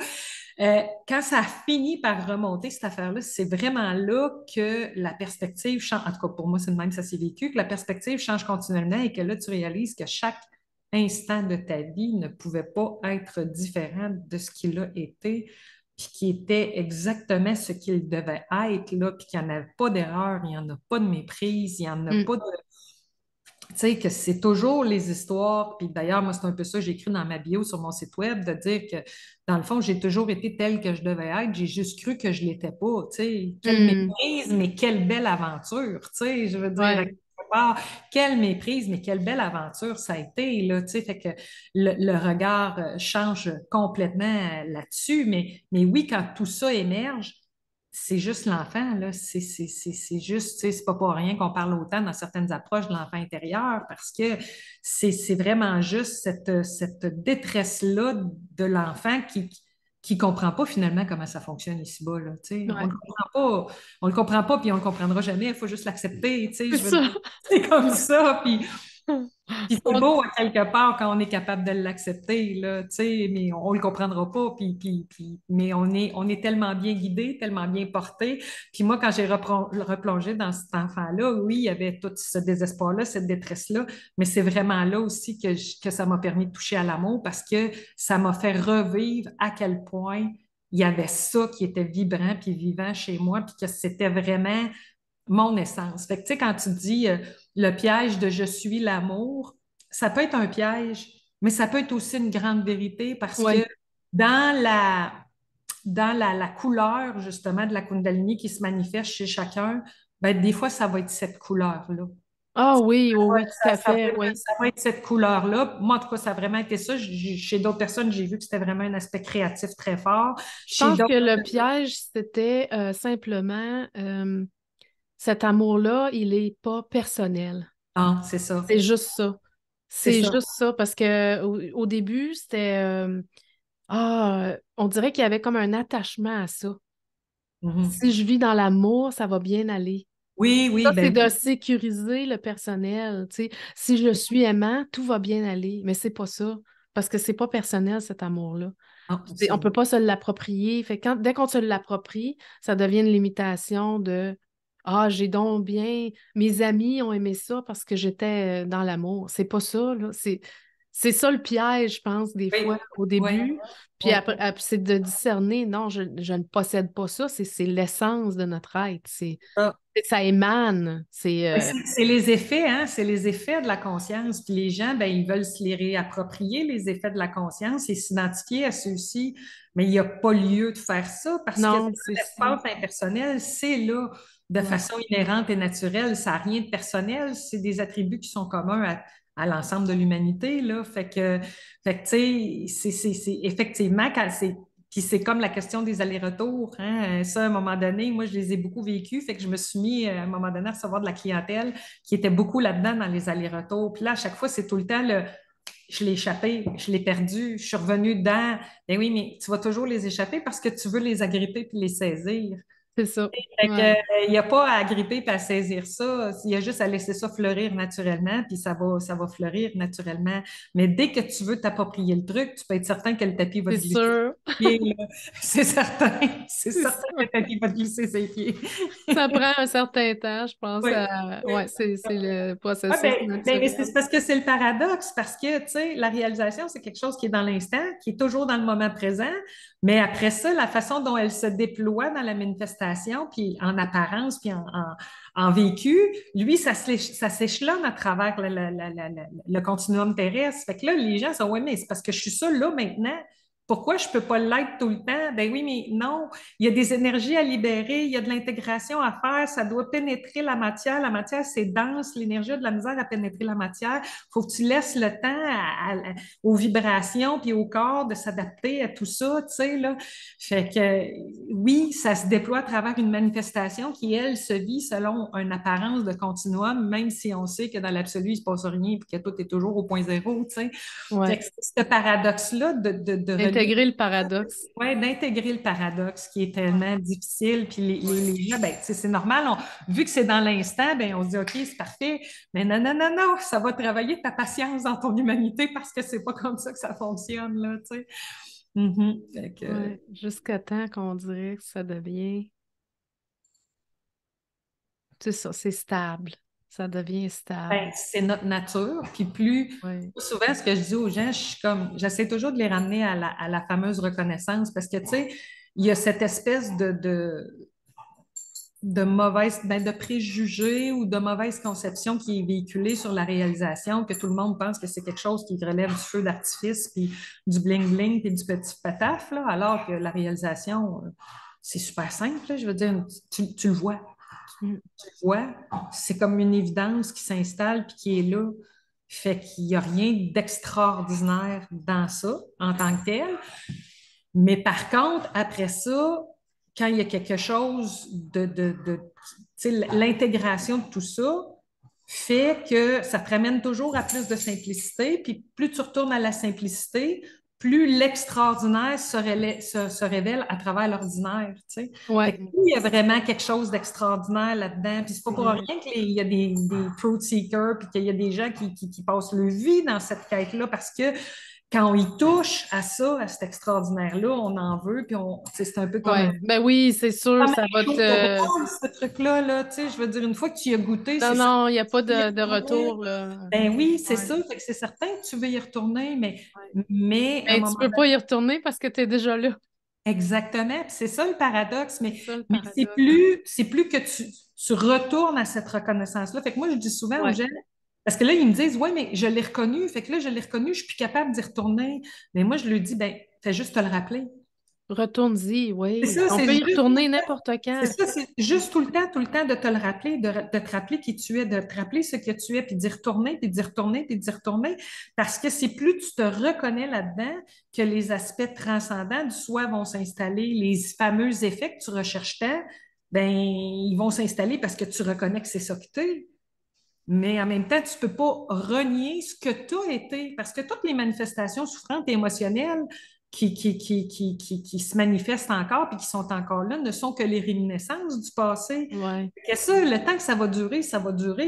Quand ça a fini par remonter, cette affaire-là, c'est vraiment là que la perspective change. En tout cas, pour moi, c'est de même que ça s'est vécu, que la perspective change continuellement et que là, tu réalises que chaque instant de ta vie ne pouvait pas être différent de ce qu'il a été, puis qui était exactement ce qu'il devait être, là, puis qu'il n'y en avait pas d'erreur, il n'y en a pas de méprise, il n'y en a mm, pas de... Tu sais, que c'est toujours les histoires, puis d'ailleurs, moi, c'est un peu ça que j'ai écrit dans ma bio sur mon site web, de dire que, dans le fond, j'ai toujours été telle que je devais être, j'ai juste cru que je ne l'étais pas, tu sais. Quelle mm, méprise, mais quelle belle aventure, tu sais, je veux dire, à ouais, quelque part, quelle méprise, mais quelle belle aventure ça a été, là, tu sais, fait que le regard change complètement là-dessus, mais oui, quand tout ça émerge, c'est juste l'enfant, là. C'est juste, tu sais, c'est pas pour rien qu'on parle autant dans certaines approches de l'enfant intérieur, parce que c'est vraiment juste cette détresse-là de l'enfant qui comprend pas finalement comment ça fonctionne ici-bas, là. Tu sais, ouais. on le comprend pas, puis on le comprendra jamais. Il faut juste l'accepter, tu sais, C'est je veux ça. dire, c'est comme ça, puis c'est On- beau à quelque part quand on est capable de l'accepter, là, tu sais, mais on le comprendra pas, mais on est tellement bien guidé, tellement bien porté. Puis moi, quand j'ai replongé dans cet enfant-là, oui, il y avait tout ce désespoir-là, cette détresse-là, mais c'est vraiment là aussi que ça m'a permis de toucher à l'amour parce que ça m'a fait revivre à quel point il y avait ça qui était vibrant puis vivant chez moi, puis que c'était vraiment mon essence. Fait que, tu sais, quand tu dis le piège de je suis l'amour, ça peut être un piège, mais ça peut être aussi une grande vérité parce que ouais. dans la couleur, justement, de la Kundalini qui se manifeste chez chacun, ben, des fois, ça va être cette couleur-là. Ah oui, oui, oui, tout à Ça va fait, être, oui. ça va être cette couleur-là. Moi, en tout cas, ça a vraiment été ça. Chez d'autres personnes, j'ai vu que c'était vraiment un aspect créatif très fort. Je Chez pense que d'autres, le piège, c'était simplement cet amour-là, il est pas personnel. non, c'est ça. C'est juste ça. C'est C'est ça. juste ça, parce que au début, c'était on dirait qu'il y avait comme un attachement à ça. Mhm. Si je vis dans l'amour, ça va bien aller. Oui, oui, Ça, c'est ben de oui. sécuriser le personnel. Tu sais. Si je suis aimant, tout va bien aller. Mais c'est pas ça. Parce que c'est pas personnel, cet amour-là. Non, On peut absolument. pas se l'approprier. Fait que dès qu'on se l'approprie, ça devient une limitation de Ah, j'ai donc bien. Mes amis ont aimé ça parce que j'étais dans l'amour. C'est pas ça, là. C'est ça le piège, je pense, des Oui, fois, au oui, début. Puis oui. après, c'est de discerner, non, je ne possède pas ça. C'est l'essence de notre être. Ah. Ça émane. C'est. Oui, c'est les effets, hein? C'est les effets de la conscience. Puis les gens, ben, ils veulent se les réapproprier, les effets de la conscience, et s'identifier à ceux-ci. Mais il n'y a pas lieu de faire ça parce que Non, c'est ça. l'espace impersonnel, c'est là de Ouais. façon inhérente et naturelle. Ça n'a rien de personnel. C'est des attributs qui sont communs à l'ensemble de l'humanité, là. Fait que tu sais, effectivement, quand c'est Puis c'est comme la question des allers-retours, hein. Ça, à un moment donné, moi, je les ai beaucoup vécus, fait que je me suis mis à un moment donné à recevoir de la clientèle qui était beaucoup là-dedans dans les allers-retours. Puis là, à chaque fois, c'est tout le temps le je l'ai échappé, je l'ai perdu, je suis revenue dedans. Ben oui, mais tu vas toujours les échapper parce que tu veux les agripper puis les saisir. C'est ça. Fait que, Ouais. il n'y a pas à agripper et à saisir ça. Il y a juste à laisser ça fleurir naturellement, puis ça va fleurir naturellement. Mais dès que tu veux t'approprier le truc, tu peux être certain que le tapis va C'est te glisser sûr. ses pieds, là. C'est certain. C'est C'est certain que ça. le tapis va te glisser ses pieds. Ça prend un certain temps, je pense. Oui. Ouais, c'est le Ouais, processus mais naturel. c'est parce que c'est le paradoxe, parce que, tu sais, la réalisation, c'est quelque chose qui est dans l'instant, qui est toujours dans le moment présent, mais après ça, la façon dont elle se déploie dans la manifestation, puis en apparence, puis en vécu, lui, ça s'échelonne à travers le continuum terrestre. Fait que là, les gens sont, ouais, mais c'est parce que je suis ça là maintenant. Pourquoi je ne peux pas l'être tout le temps? Ben oui, mais non, il y a des énergies à libérer, il y a de l'intégration à faire, ça doit pénétrer la matière. La matière, c'est dense, l'énergie a de la misère à pénétrer la matière. Il faut que tu laisses le temps aux vibrations puis au corps de s'adapter à tout ça, tu sais, là. Fait que oui, ça se déploie à travers une manifestation qui, elle, se vit selon une apparence de continuum, même si on sait que dans l'absolu, il ne se passe rien et que tout est toujours au point zéro, tu sais. Fait Ouais. que c'est ce paradoxe-là de relier Intégrer le paradoxe. ouais, d'intégrer le paradoxe qui est tellement difficile. Puis les gens, ben, tu sais, c'est normal. Vu que c'est dans l'instant, ben, on se dit, OK, c'est parfait. Mais non, non, non, non, ça va travailler ta patience dans ton humanité parce que c'est pas comme ça que ça fonctionne, là, tu sais. Mhm. Fait que, Ouais. Jusqu'à temps qu'on dirait que ça devient. C'est ça, c'est stable. Ça devient ben, stable. c'est notre nature. Puis Ouais. souvent, ce que je dis aux gens, je suis comme, j'essaie toujours de les ramener à la fameuse reconnaissance parce que, tu sais, il y a cette espèce de mauvaise, ben, de préjugés ou de mauvaise conception qui est véhiculée sur la réalisation, que tout le monde pense que c'est quelque chose qui relève du feu d'artifice, puis du bling-bling, puis du petit pataf, là, alors que la réalisation, c'est super simple, là. Je veux dire, tu le vois. Mm. Tu le vois, c'est comme une évidence qui s'installe puis qui est là. Fait qu'il n'y a rien d'extraordinaire dans ça en tant que tel. Mais par contre, après ça, quand il y a quelque chose tu sais, l'intégration de tout ça fait que ça te ramène toujours à plus de simplicité. Puis plus tu retournes à la simplicité, plus l'extraordinaire se révèle à travers l'ordinaire. Tu sais. Fait que Ouais. plus il y a vraiment quelque chose d'extraordinaire là-dedans. Puis c'est pas pour rien Ouais. qu'il y a des truth seekers, puis qu'il y a des gens qui passent leur vie dans cette quête-là parce que quand on y touche à ça, à cet extraordinaire-là, on en veut, puis c'est un peu Ouais. Ben oui, c'est sûr, comme ça un va show de te. rôle, ce truc-là, là, tu sais, je veux dire, une fois que tu y as goûté, Non, c'est ça. non, il n'y a pas Tu veux y de retourner. retour, là. Ben oui, c'est Ouais. ça. Fait que c'est certain que tu veux y retourner, Ouais. mais à un Mais tu moment peux pas y retourner parce que tu es déjà là. exactement. Puis c'est ça le paradoxe, C'est ça le mais paradoxe. c'est plus que tu retournes à cette reconnaissance-là. Fait que moi, je dis souvent aux Ouais. gens, parce que là, ils me disent, ouais, mais je l'ai reconnu. Fait que là, je l'ai reconnu, je suis plus capable d'y retourner. Mais moi, je lui dis, ben, fais juste te le rappeler. Retourne-y, C'est oui. ça, On peut y retourner n'importe c'est quand. ça, c'est juste tout le temps de te le rappeler, de te rappeler qui tu es, de te rappeler ce que tu es, puis d'y retourner, puis d'y retourner, puis d'y retourner. Parce que c'est plus tu te reconnais là-dedans que les aspects transcendants du soi vont s'installer, les fameux effets que tu recherches tant, ben, ils vont s'installer parce que tu reconnais que c'est ça que tu es. Mais en même temps, tu ne peux pas renier ce que tu as été, parce que toutes les manifestations souffrantes et émotionnelles qui se manifestent encore et qui sont encore là ne sont que les réminiscences du passé. Ouais. Que ça, le temps que ça va durer,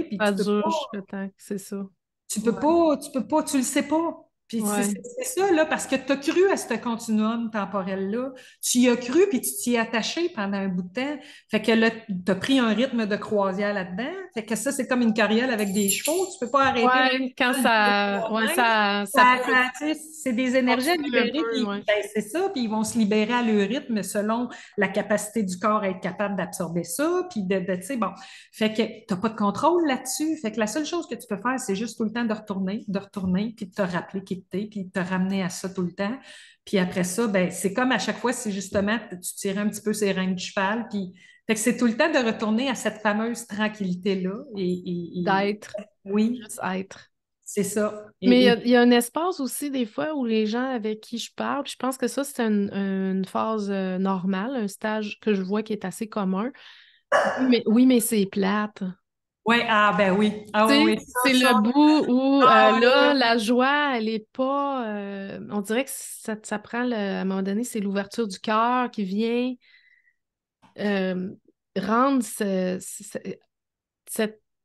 puis Ça dure jusqu'à temps que c'est ça. Ouais. tu le sais pas. Puis Ouais. c'est ça, là, parce que tu as cru à ce continuum temporel-là. Tu y as cru, puis tu t'y es attaché pendant un bout de temps. Fait que là, tu as pris un rythme de croisière là-dedans. Fait que ça, c'est comme une carriole avec des chevaux. Tu peux pas arrêter la Ouais, quand carriole du ça. Ouais, toi-même. ça peut Tu sais, c'est des énergies à continuer un libérer, peu, puis ouais. ben, c'est ça, puis ils vont se libérer à leur rythme selon la capacité du corps à être capable d'absorber ça, puis tu sais, bon. Fait que tu n'as pas de contrôle là-dessus. Fait que la seule chose que tu peux faire, c'est juste tout le temps de retourner, puis de te rappeler qui t'es, puis de te ramener à ça tout le temps. Puis après ça, ben, c'est comme à chaque fois, c'est justement, tu tires un petit peu ses rênes du cheval, puis fait que c'est tout le temps de retourner à cette fameuse tranquillité-là. D'être, Oui, juste être. c'est ça. Mais il y a un espace aussi, des fois, où les gens avec qui je parle, puis je pense que ça, c'est une phase normale, un stage que je vois qui est assez commun. Oui, mais c'est plate. ouais, ah ben oui. Ah Tu oui, sais, oui, c'est le ça. bout où Ah oui, là, oui. la joie, elle est pas. On dirait que ça prend à un moment donné, c'est l'ouverture du cœur qui vient euh, rendre cette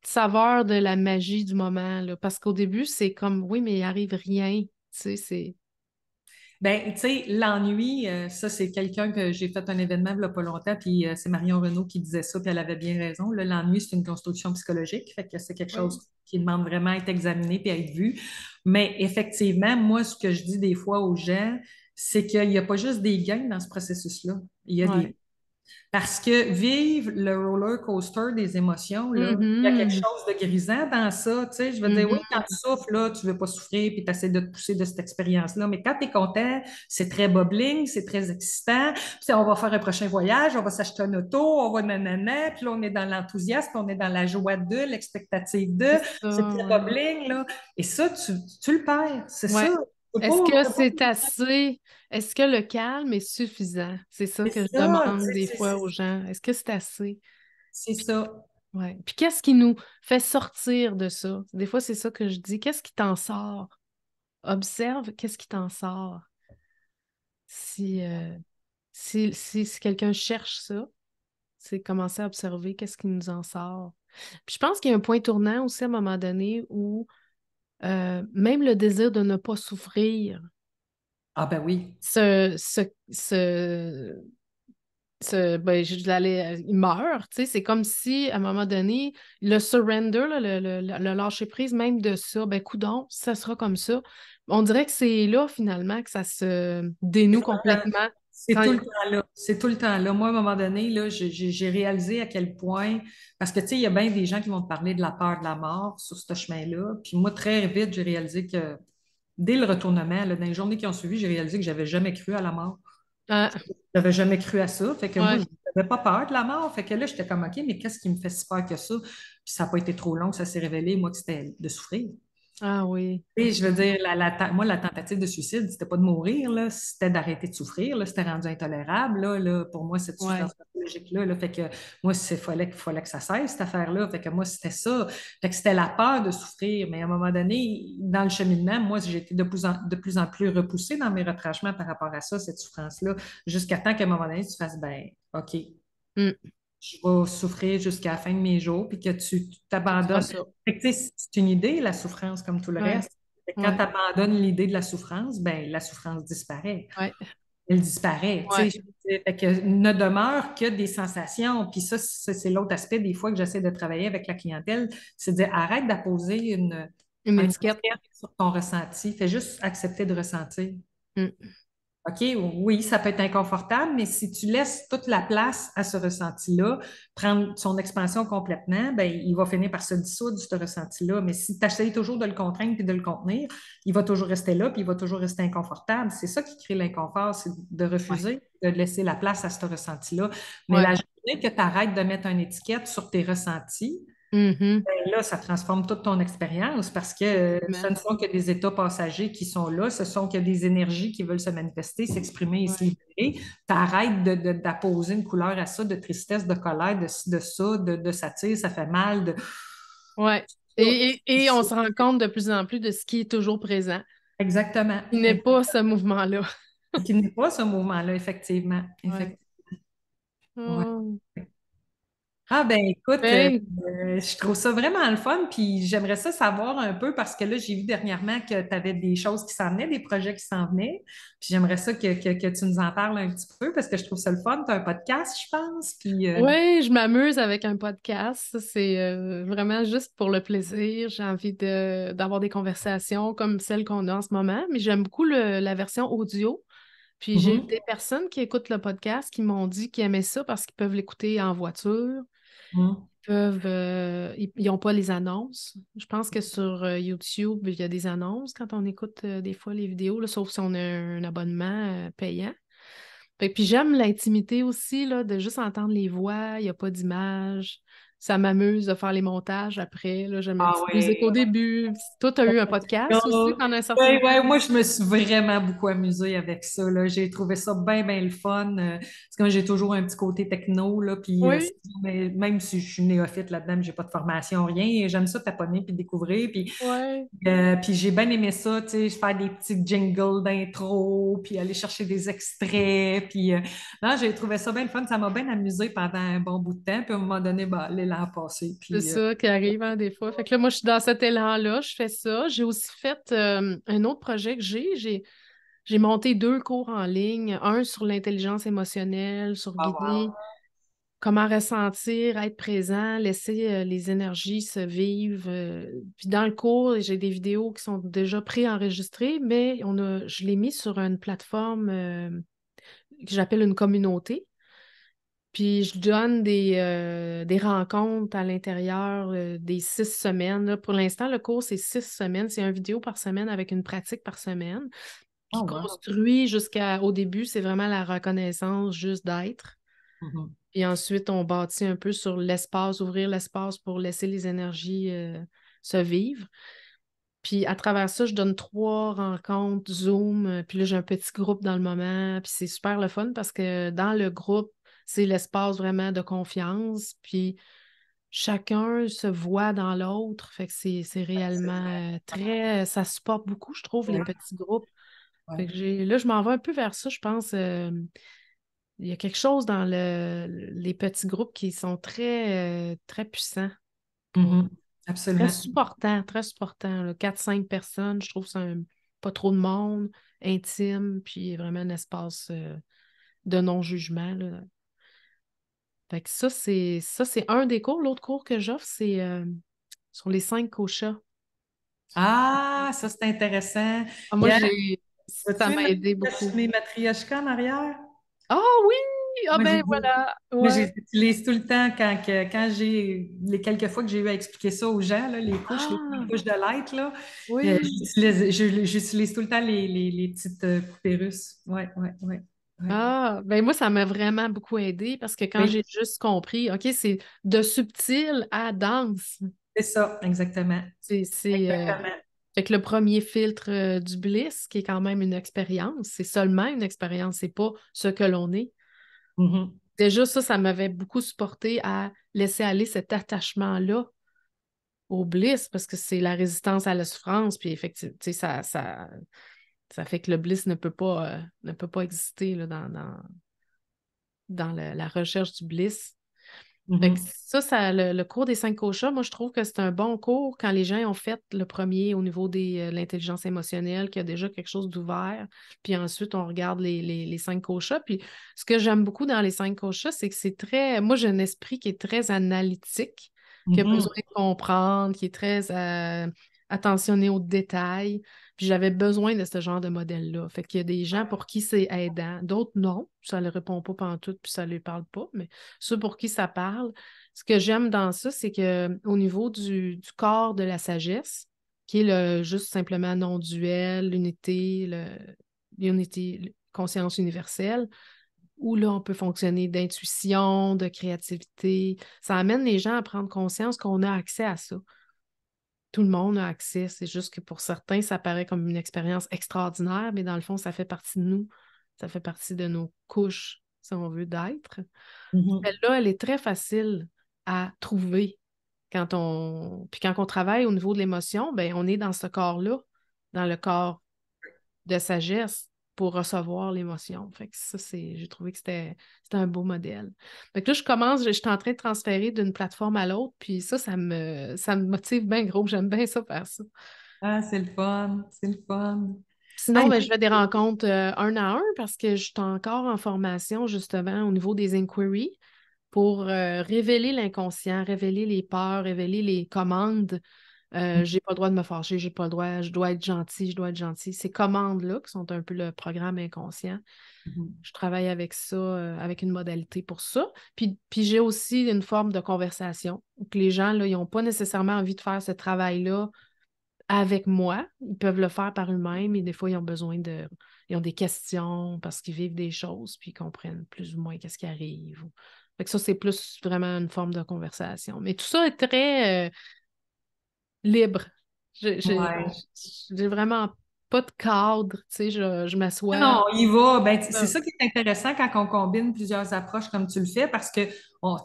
saveur de la magie du moment, là. Parce qu'au début, c'est comme oui, mais il arrive rien. Tu sais, c'est. Ben, tu sais, l'ennui, ça, c'est quelqu'un que j'ai fait un événement il n'y a pas longtemps, puis c'est Marion Renaud qui disait ça, puis elle avait bien raison. Là, l'ennui, c'est une construction psychologique, fait que c'est quelque Oui. chose qui demande vraiment à être examiné puis à être vu. Mais effectivement, moi, ce que je dis des fois aux gens, c'est qu'il n'y a pas juste des gains dans ce processus-là. Il y a Ouais. des Parce que vivre le roller coaster des émotions, là, il y a quelque Mhm. chose de grisant dans ça. Tu sais, je veux dire, oui, Mhm. quand tu souffres, là, tu veux pas souffrir, puis tu essaies de te pousser de cette expérience-là. Mais quand tu es content, c'est très bubbling, c'est très excitant. Puis on va faire un prochain voyage, on va s'acheter un auto, on va nanana, puis là, on est dans l'enthousiasme, on est dans la joie de, l'expectative de, C'est c'est ça, très ouais. bubbling, là. Et ça, tu le perds. C'est Ouais. ça. Est-ce que Tu peux pas. c'est assez... Est-ce que le calme est suffisant? C'est ça C'est que je ça, tu demande sais, des fois aux gens. Est-ce que c'est assez? c'est Puis, ça. ouais. Puis qu'est-ce qui nous fait sortir de ça? Des fois, c'est ça que je dis. Qu'est-ce qui t'en sort? Observe qu'est-ce qui t'en sort. Si, si quelqu'un cherche ça, c'est commencer à observer qu'est-ce qui nous en sort. Puis je pense qu'il y a un point tournant aussi à un moment donné où même le désir de ne pas souffrir Ah ben oui. se, se, se, ben, il meurt, tu sais, c'est comme si, à un moment donné, le surrender, là, le lâcher-prise même de ça, ben, coudonc, ça sera comme ça. On dirait que c'est là, finalement, que ça se dénoue complètement. C'est Quand... tout le temps là. C'est tout le temps là. Moi, à un moment donné, là, j'ai réalisé à quel point, parce que, tu sais, il y a bien des gens qui vont te parler de la peur de la mort sur ce chemin-là. Puis moi, très vite, j'ai réalisé que dès le retournement, là, dans les journées qui ont suivi, j'ai réalisé que j'avais jamais cru à la mort. Ah, J'avais jamais cru à ça. Fait que moi, ouais. je n'avais pas peur de la mort. Fait que là, j'étais comme, OK, mais qu'est-ce qui me fait si peur que ça? Puis ça n'a pas été trop long que ça s'est révélé, moi, que c'était de souffrir. Ah oui. Oui, je veux dire, moi, la tentative de suicide, c'était pas de mourir, là, c'était d'arrêter de souffrir, là, c'était rendu intolérable, pour moi, cette Ouais. souffrance pathologique-là, fait que moi, fallait que ça cesse, cette affaire-là, fait que moi, c'était ça, fait que c'était la peur de souffrir, mais à un moment donné, dans le cheminement, moi, j'ai été de plus en plus repoussée dans mes retranchements par rapport à ça, cette souffrance-là, jusqu'à temps qu'à un moment donné, tu fasses, ben, OK, Mm. je vais souffrir jusqu'à la fin de mes jours, puis que tu Tu feras t'abandonnes. ça. Fait que, tu sais, c'est une idée, la souffrance, comme tout le Ouais. reste. Fait que quand Ouais. tu abandonnes l'idée de la souffrance, ben la souffrance disparaît. Ouais. Elle disparaît. Tu sais, Ouais. je veux dire, fait que ne demeure que des sensations. Puis ça, c'est l'autre aspect des fois que j'essaie de travailler avec la clientèle, c'est de dire arrête d'apposer Une un étiquette. étiquette sur ton ressenti. Fais juste accepter de ressentir. Mm. OK, oui, ça peut être inconfortable, mais si tu laisses toute la place à ce ressenti-là, prendre son expansion complètement, ben, il va finir par se dissoudre, ce ressenti-là. Mais si tu essayes toujours de le contraindre et de le contenir, il va toujours rester là, puis il va toujours rester inconfortable. C'est ça qui crée l'inconfort, c'est de Ouais. refuser de laisser la place à ce ressenti-là. Mais Ouais. la journée que tu arrêtes de mettre une étiquette sur tes ressentis, Mhm. ben là, ça transforme toute ton expérience parce que ce Effectivement. ne sont que des états passagers qui sont là, ce sont que des énergies qui veulent se manifester, s'exprimer et se Ouais. libérer. Tu arrêtes d'apposer une couleur à ça, de tristesse, de colère, de ça, de ça tire, ça fait mal, de Ouais. Et on se rend compte de plus en plus de ce qui est toujours présent. exactement. Il n'est pas ce mouvement-là. Ce qui n'est pas ce mouvement-là, effectivement. Ouais. Ouais. Oh. Ah ben écoute, Ben, je trouve ça vraiment le fun, puis j'aimerais ça savoir un peu parce que là, j'ai vu dernièrement que tu avais des choses qui s'en venaient, des projets qui s'en venaient, puis j'aimerais ça que tu nous en parles un petit peu parce que je trouve ça le fun. Tu as un podcast, je pense, puis ouais, je m'amuse avec un podcast. Ça, c'est vraiment juste pour le plaisir. J'ai envie d'avoir des conversations comme celles qu'on a en ce moment, mais j'aime beaucoup la version audio. Puis j'ai eu mhm, des personnes qui écoutent le podcast qui m'ont dit qu'ils aimaient ça parce qu'ils peuvent l'écouter en voiture. mhm, Ils n'ont pas les annonces. Je pense que sur YouTube, il y a des annonces quand on écoute des fois les vidéos, là, sauf si on a un abonnement payant. Puis j'aime l'intimité aussi, là, de juste entendre les voix, il n'y a pas d'image. ça m'amuse de faire les montages après. Là, j'aime une Ah petite musique ouais. au début. Toi, tu as eu un podcast aussi Oh, pendant un certain ouais, temps? ouais, moi, je me suis vraiment beaucoup amusée avec ça, là. J'ai trouvé ça bien, bien le fun. Parce que moi, j'ai toujours un petit côté techno, là. Puis, Oui, même si je suis néophyte là-dedans, j'ai pas de formation, rien. J'aime ça taponner puis découvrir. oui. Puis j'ai bien aimé ça, tu sais, faire des petits jingles d'intro, puis aller chercher des extraits. Non, j'ai trouvé ça bien le fun. Ça m'a bien amusé pendant un bon bout de temps. Puis à un moment donné, bah, l'élan a passé. C'est ça qui arrive hein, des fois. Fait que là, moi, je suis dans cet élan-là, je fais ça. J'ai aussi fait un autre projet que j'ai monté 2 cours en ligne, un sur l'intelligence émotionnelle, sur Ah, guider, wow. comment ressentir, être présent, laisser les énergies se vivre. Puis dans le cours, j'ai des vidéos qui sont déjà préenregistrées, mais je l'ai mis sur une plateforme que j'appelle une communauté. Puis je donne des rencontres à l'intérieur des 6 semaines. Là. Pour l'instant, le cours, c'est 6 semaines. C'est une vidéo par semaine avec une pratique par semaine Oh, qui wow. construit jusqu'au début. C'est vraiment la reconnaissance juste d'être. Mhm. Et ensuite, on bâtit un peu sur l'espace, ouvrir l'espace pour laisser les énergies se vivre. Puis à travers ça, je donne 3 rencontres Zoom. Puis là, j'ai un petit groupe dans le moment. Puis c'est super le fun parce que dans le groupe, c'est l'espace vraiment de confiance. Puis chacun se voit dans l'autre. Fait que c'est réellement très... Ça supporte beaucoup, je trouve, les Oui, petits groupes. Fait oui. que là, je m'en vais un peu vers ça, je pense. Il y a quelque chose dans les petits groupes qui sont très puissants pour Mhm. Absolument. très supportant. Là. 4-5 personnes, je trouve que pas trop de monde, intime, puis vraiment un espace de non-jugement. Là. Fait que ça, c'est un des cours. L'autre cours que j'offre, c'est sur les 5 koshas. Ah, ça, c'est intéressant. Ah, moi, Yeah. ça As-tu m'a une aidé beaucoup. matryoshka en arrière? Ah oui! Ah Moi, ben j'ai voilà! Moi, je Ouais. les utilise tout le temps quand j'ai les quelques fois que j'ai eu à expliquer ça aux gens, là, les Ah couches de l'être, là, oui! j'utilise tout le temps les petites poupées russes. Ouais, ouais, ouais, ouais. Ah, ben moi, ça m'a vraiment beaucoup aidé parce que quand Oui, j'ai juste compris, OK, c'est de subtil à dense. c'est ça, exactement. C'est, Exactement. fait que le premier filtre du Bliss, qui est quand même une expérience, c'est seulement une expérience, c'est pas ce que l'on est. Mhm, Déjà, ça m'avait beaucoup supporté à laisser aller cet attachement-là au Bliss parce que c'est la résistance à la souffrance, puis effectivement, tu sais, ça fait que le Bliss ne peut pas exister là, dans la recherche du Bliss. Fait que mhm, le cours des 5 koshas, moi, je trouve que c'est un bon cours quand les gens ont fait le premier au niveau de l'intelligence émotionnelle, qu'il y a déjà quelque chose d'ouvert. Puis ensuite, on regarde les 5 koshas. Puis ce que j'aime beaucoup dans les 5 koshas, c'est que c'est très. Moi, j'ai un esprit qui est très analytique, qui a mhm. besoin de comprendre, qui est très attentionné aux détails. Puis j'avais besoin de ce genre de modèle-là. Fait qu'il y a des gens pour qui c'est aidant, d'autres non. Ça ne leur répond pas pantoute, puis ça ne les parle pas. Mais ceux pour qui ça parle, ce que j'aime dans ça, c'est que au niveau du corps de la sagesse, qui est juste simplement non-duel, l'unité, conscience universelle, où là, on peut fonctionner d'intuition, de créativité. Ça amène les gens à prendre conscience qu'on a accès à ça. Tout le monde a accès. C'est juste que pour certains, ça paraît comme une expérience extraordinaire, mais dans le fond, ça fait partie de nous. Ça fait partie de nos couches, si on veut, d'être. Mhm. Celle-là, elle est très facile à trouver Puis quand on travaille au niveau de l'émotion, ben, on est dans ce corps-là, dans le corps de sagesse pour recevoir l'émotion. Fait que ça, j'ai trouvé que c'était un beau modèle. Fait que là, je suis en train de transférer d'une plateforme à l'autre, puis ça me motive bien gros. J'aime bien ça faire ça. Ah, c'est le fun, c'est le fun. Ah, Sinon, ben, je fais des rencontres un à un parce que je suis encore en formation justement au niveau des inquiries pour révéler l'inconscient, révéler les peurs, révéler les commandes. J'ai pas le droit de me fâcher, j'ai pas le droit, je dois être gentil, je dois être gentil. Ces commandes-là, qui sont un peu le programme inconscient, Mhm. je travaille avec ça, avec une modalité pour ça. Puis j'ai aussi une forme de conversation où que les gens, là, ils n'ont pas nécessairement envie de faire ce travail-là avec moi. Ils peuvent le faire par eux-mêmes et des fois, ils ont des questions parce qu'ils vivent des choses puis ils comprennent plus ou moins qu'est-ce qui arrive. Fait que ça, c'est plus vraiment une forme de conversation. Mais tout ça est très libre. J'ai j'ai- Ouais. j'ai vraiment pas de cadre, tu sais, je m'assois. Non, il va. Ben, c'est Ah, ça qui est intéressant quand on combine plusieurs approches comme tu le fais, parce que tu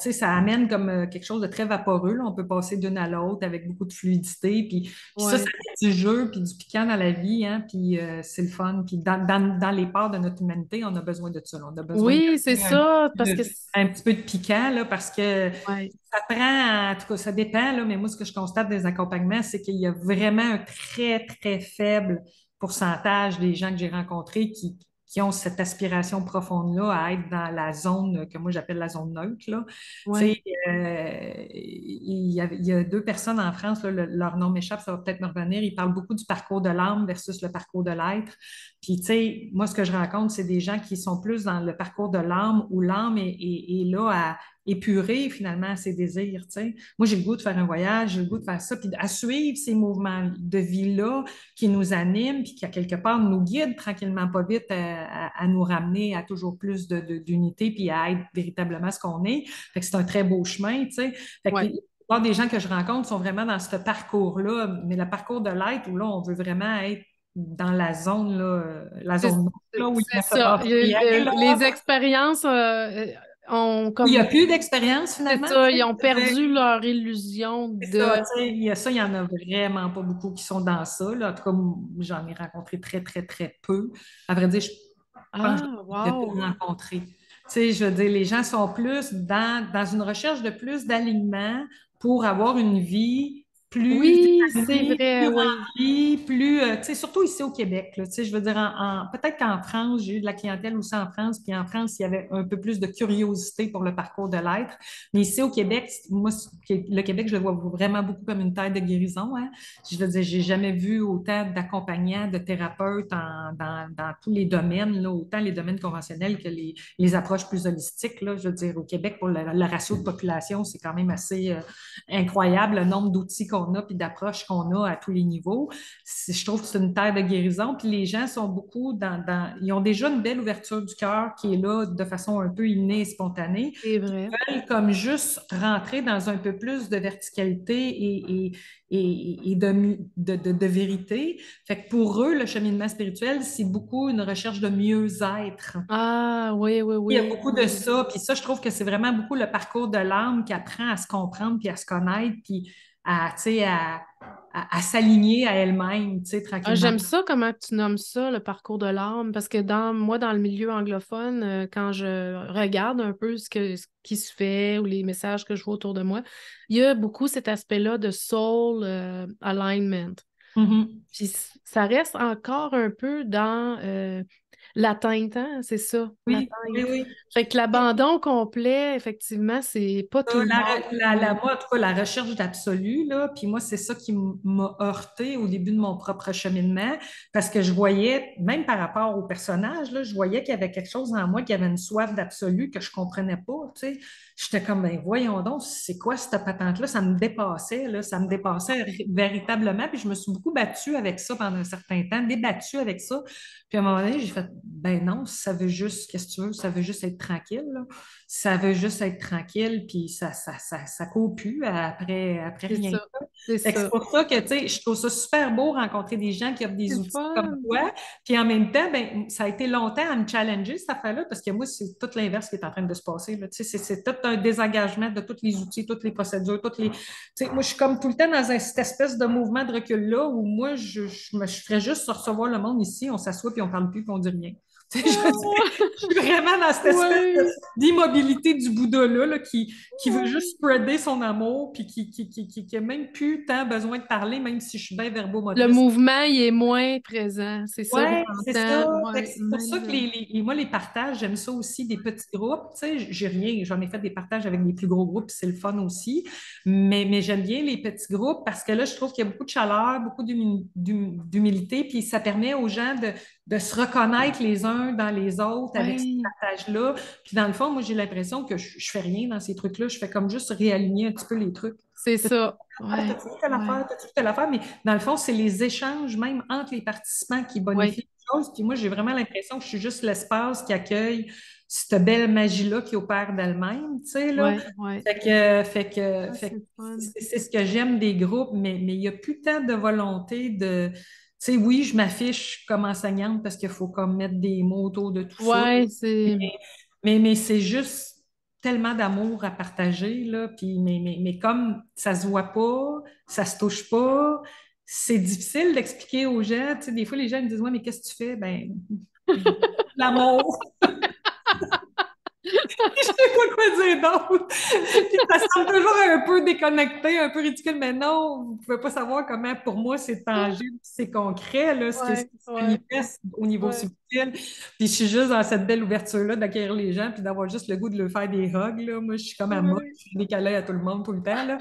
sais, ça amène comme quelque chose de très vaporeux, là. On peut passer d'une à l'autre avec beaucoup de fluidité. Puis ça ouais. met du jeu puis du piquant dans la vie, hein, puis c'est le fun. Puis dans les parts de notre humanité, on a besoin de ça, là. On a besoin de Oui, c'est garder ça, parce que un petit peu de piquant, là, parce que ouais, ça prend, en tout cas, ça dépend, là, mais moi, ce que je constate des accompagnements, c'est qu'il y a vraiment un très, très faible pourcentage des gens que j'ai rencontrés qui ont cette aspiration profonde-là à être dans la zone que moi j'appelle la zone neutre, là. Tu ouais, sais, il y a deux personnes en France, là, leur nom m'échappe, ça va peut-être me revenir. Ils parlent beaucoup du parcours de l'âme versus le parcours de l'être. Puis, tu sais, moi, ce que je rencontre, c'est des gens qui sont plus dans le parcours de l'âme où l'âme est là à épurer finalement ses désirs. Tu sais. Moi, j'ai le goût de faire un voyage, j'ai le goût de faire ça, puis à suivre ces mouvements de vie-là qui nous animent, puis qui, à quelque part, nous guident tranquillement, pas vite, à nous ramener à toujours plus d'unité, puis à être véritablement ce qu'on est. Fait que c'est un très beau chemin, tu sais. Fait que ouais. la plupart des gens que je rencontre sont vraiment dans ce parcours-là, mais le parcours de l'être, où là, on veut vraiment être dans la C'est zone là, où il c'est ne se ça. passe rien, là. Les expériences ont Il n'y a comme plus d'expérience c'est finalement, ça, tu ils ont sais. perdu leur illusion C'est ça, de tu sais, il y en a vraiment pas beaucoup qui sont dans ça, là. En tout cas, j'en ai rencontré très, très, très peu. À vrai dire, je pense que ah, je l'ai tout wow. rencontré. Tu sais, je veux dire, les gens sont plus dans une recherche de plus d'alignement pour avoir une vie plus Oui, c'est épanouie, vrai, plus oui. remplie, plus, tu sais, surtout ici au Québec, là. Tu sais, je veux dire, peut-être qu'en France, j'ai eu de la clientèle aussi en France, puis en France, il y avait un peu plus de curiosité pour le parcours de l'être. Mais ici au Québec, moi, le Québec, je le vois vraiment beaucoup comme une terre de guérison, hein. Je veux dire, j'ai jamais vu autant d'accompagnants, de thérapeutes dans tous les domaines, là, autant les domaines conventionnels que les approches plus holistiques, là. Je veux dire, au Québec, pour le ratio de population, c'est quand même assez incroyable le nombre d'outils qu'on a puis d'approches qu'on a à tous les niveaux. Je trouve que c'est une terre de guérison. Puis les gens sont beaucoup ils ont déjà une belle ouverture du cœur qui est là de façon un peu innée et spontanée. C'est vrai. Ils veulent comme juste rentrer dans un peu plus de verticalité et de vérité. Fait que pour eux, le cheminement spirituel, c'est beaucoup une recherche de mieux-être. Ah, oui, oui, Il y a oui, beaucoup de oui. ça. Puis ça, je trouve que c'est vraiment beaucoup le parcours de l'âme qui apprend à se comprendre puis à se connaître puis à, tu sais, à s'aligner à elle-même, tu sais, Ah, tranquillement. j'aime ça, comment tu nommes ça, le parcours de l'âme, parce que moi, dans le milieu anglophone, quand je regarde un peu ce qui se fait ou les messages que je vois autour de moi, il y a beaucoup cet aspect-là de soul alignment. Mhm. Puis ça reste encore un peu dans l'atteinte, hein, c'est ça, Oui, oui, l'atteinte. oui. Fait que l'abandon complet, effectivement, c'est pas tout le monde. Moi, en tout cas, la recherche d'absolu, là, puis moi, c'est ça qui m'a heurté au début de mon propre cheminement, parce que je voyais, même par rapport au personnage, là, je voyais qu'il y avait quelque chose en moi qui avait une soif d'absolu que je comprenais pas, tu sais. J'étais comme, ben, voyons donc, c'est quoi cette patente-là? Ça me dépassait, là, ça me dépassait véritablement, puis je me suis beaucoup battue avec ça pendant un certain temps, débattue avec ça. Puis à un moment donné, j'ai fait, ben non, ça veut juste, qu'est-ce que tu veux, ça veut juste être tranquille, là. Ça veut juste être tranquille, puis ça court plus après C'est rien. ça, c'est Fait que c'est ça. pour ça que, tu sais, je trouve ça super beau rencontrer des gens qui offrent C'est des le outils comme fun. toi. Puis en même temps, ben, ça a été longtemps à me challenger, cette affaire-là, parce que moi, c'est tout l'inverse qui est en train de se passer, là. Tu sais, c'est tout un désengagement de tous les outils, toutes les procédures, Tu sais, moi, je suis comme tout le temps dans cette espèce de mouvement de recul-là où moi, je ferais juste recevoir le monde ici, on s'assoit, puis on parle plus, puis on dit rien. Tu sais, Oh, je suis vraiment dans cette espèce ouais. d'immobilité du Bouddha-là, là, qui veut juste spreader son amour, puis qui a même plus tant besoin de parler, même si je suis bien Le verbomotrice. mouvement, il est moins présent. C'est ça que Ouais, c'est j'entends. ça. Fait que Ouais, c'est pour ça même. que moi, les partages, j'aime ça aussi, des petits groupes. Tu sais, j'ai rien, j'en ai fait des partages avec des plus gros groupes, puis c'est le fun aussi. Mais j'aime bien les petits groupes parce que là, je trouve qu'il y a beaucoup de chaleur, beaucoup d'humilité, puis ça permet aux gens de se reconnaître les uns dans les autres avec ces Ouais, partages-là. Puis dans le fond, moi, j'ai l'impression que je fais rien dans ces trucs-là. Je fais comme juste réaligner un petit peu les trucs. c'est C'est ça. Ah, Ouais, t'as-tu vu telle ouais, affaire, t'as-tu vu telle affaire? Mais dans le fond, c'est les échanges même entre les participants qui ouais, bonifient les choses. Puis moi, j'ai vraiment l'impression que je suis juste l'espace qui accueille cette belle magie-là qui opère d'elle-même, tu sais, là. ouais, ouais. Ah, Fait que c'est fun. c'est ce que j'aime des groupes, mais il n'y a plus tant de volonté de. Tu sais, oui, je m'affiche comme enseignante parce qu'il faut comme mettre des mots autour de tout ça. Ouais, c'est. Mais c'est juste tellement d'amour à partager, là. Puis, mais comme ça se voit pas, ça se touche pas, c'est difficile d'expliquer aux gens. Tu sais, des fois, les gens me disent, ouais, mais qu'est-ce que tu fais? Ben, l'amour. Je sais pas quoi dire d'autre. Puis ça semble toujours un peu déconnecté, un peu ridicule, mais non, vous pouvez pas savoir comment, pour moi, c'est tangible, c'est concret, là, ce Ouais, qui se ouais, manifeste au niveau ouais, subtil. Puis je suis juste dans cette belle ouverture-là d'accueillir les gens, puis d'avoir juste le goût de leur faire des hugs, là. Moi, je suis comme à moi, ouais, je fais des câlins à tout le monde tout le temps, là.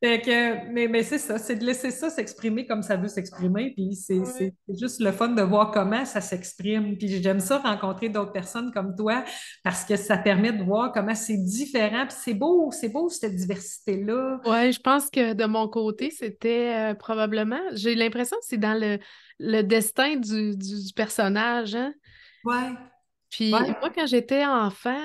Fait que, mais c'est ça, c'est de laisser ça s'exprimer comme ça veut s'exprimer, puis ouais. c'est juste le fun de voir comment ça s'exprime. Puis j'aime ça rencontrer d'autres personnes comme toi parce que ça permet de voir comment c'est différent. Puis c'est beau cette diversité-là. Ouais, je pense que de mon côté, c'était probablement, j'ai l'impression que c'est dans le destin du personnage, hein. Ouais, Puis ouais. moi, quand j'étais enfant,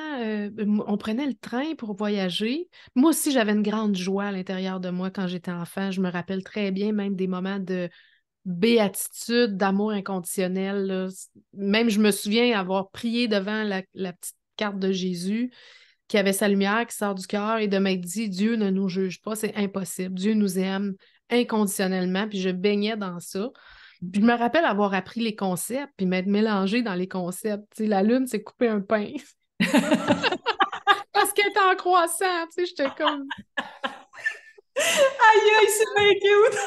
on prenait le train pour voyager. Moi aussi, j'avais une grande joie à l'intérieur de moi quand j'étais enfant. Je me rappelle très bien même des moments de béatitude, d'amour inconditionnel, là. Même je me souviens avoir prié devant la petite carte de Jésus qui avait sa lumière qui sort du cœur et de m'être dit, Dieu ne nous juge pas, c'est impossible. Dieu nous aime inconditionnellement, puis je baignais dans ça. Puis je me rappelle avoir appris les concepts, puis m'être mélangée dans les concepts. Tu sais, la lune, c'est couper un pain. Parce qu'elle est en croissant, tu sais, j'étais comme... Aïe, aïe, c'est bien cute.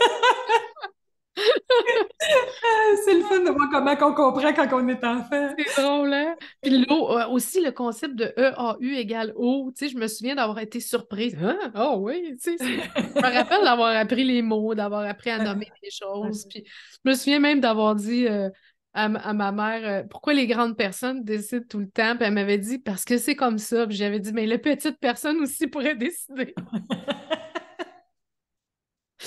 C'est le fun de voir comment on comprend quand on est enfant. C'est drôle, hein? Puis l'eau, aussi le concept de EAU égale O, tu sais, je me souviens d'avoir été surprise. Hein? Oh oui, tu sais, je me rappelle d'avoir appris les mots, d'avoir appris à nommer des choses. Puis je me souviens même d'avoir dit à ma mère pourquoi les grandes personnes décident tout le temps. Puis elle m'avait dit parce que c'est comme ça. Puis j'avais dit, mais les petites personnes aussi pourraient décider.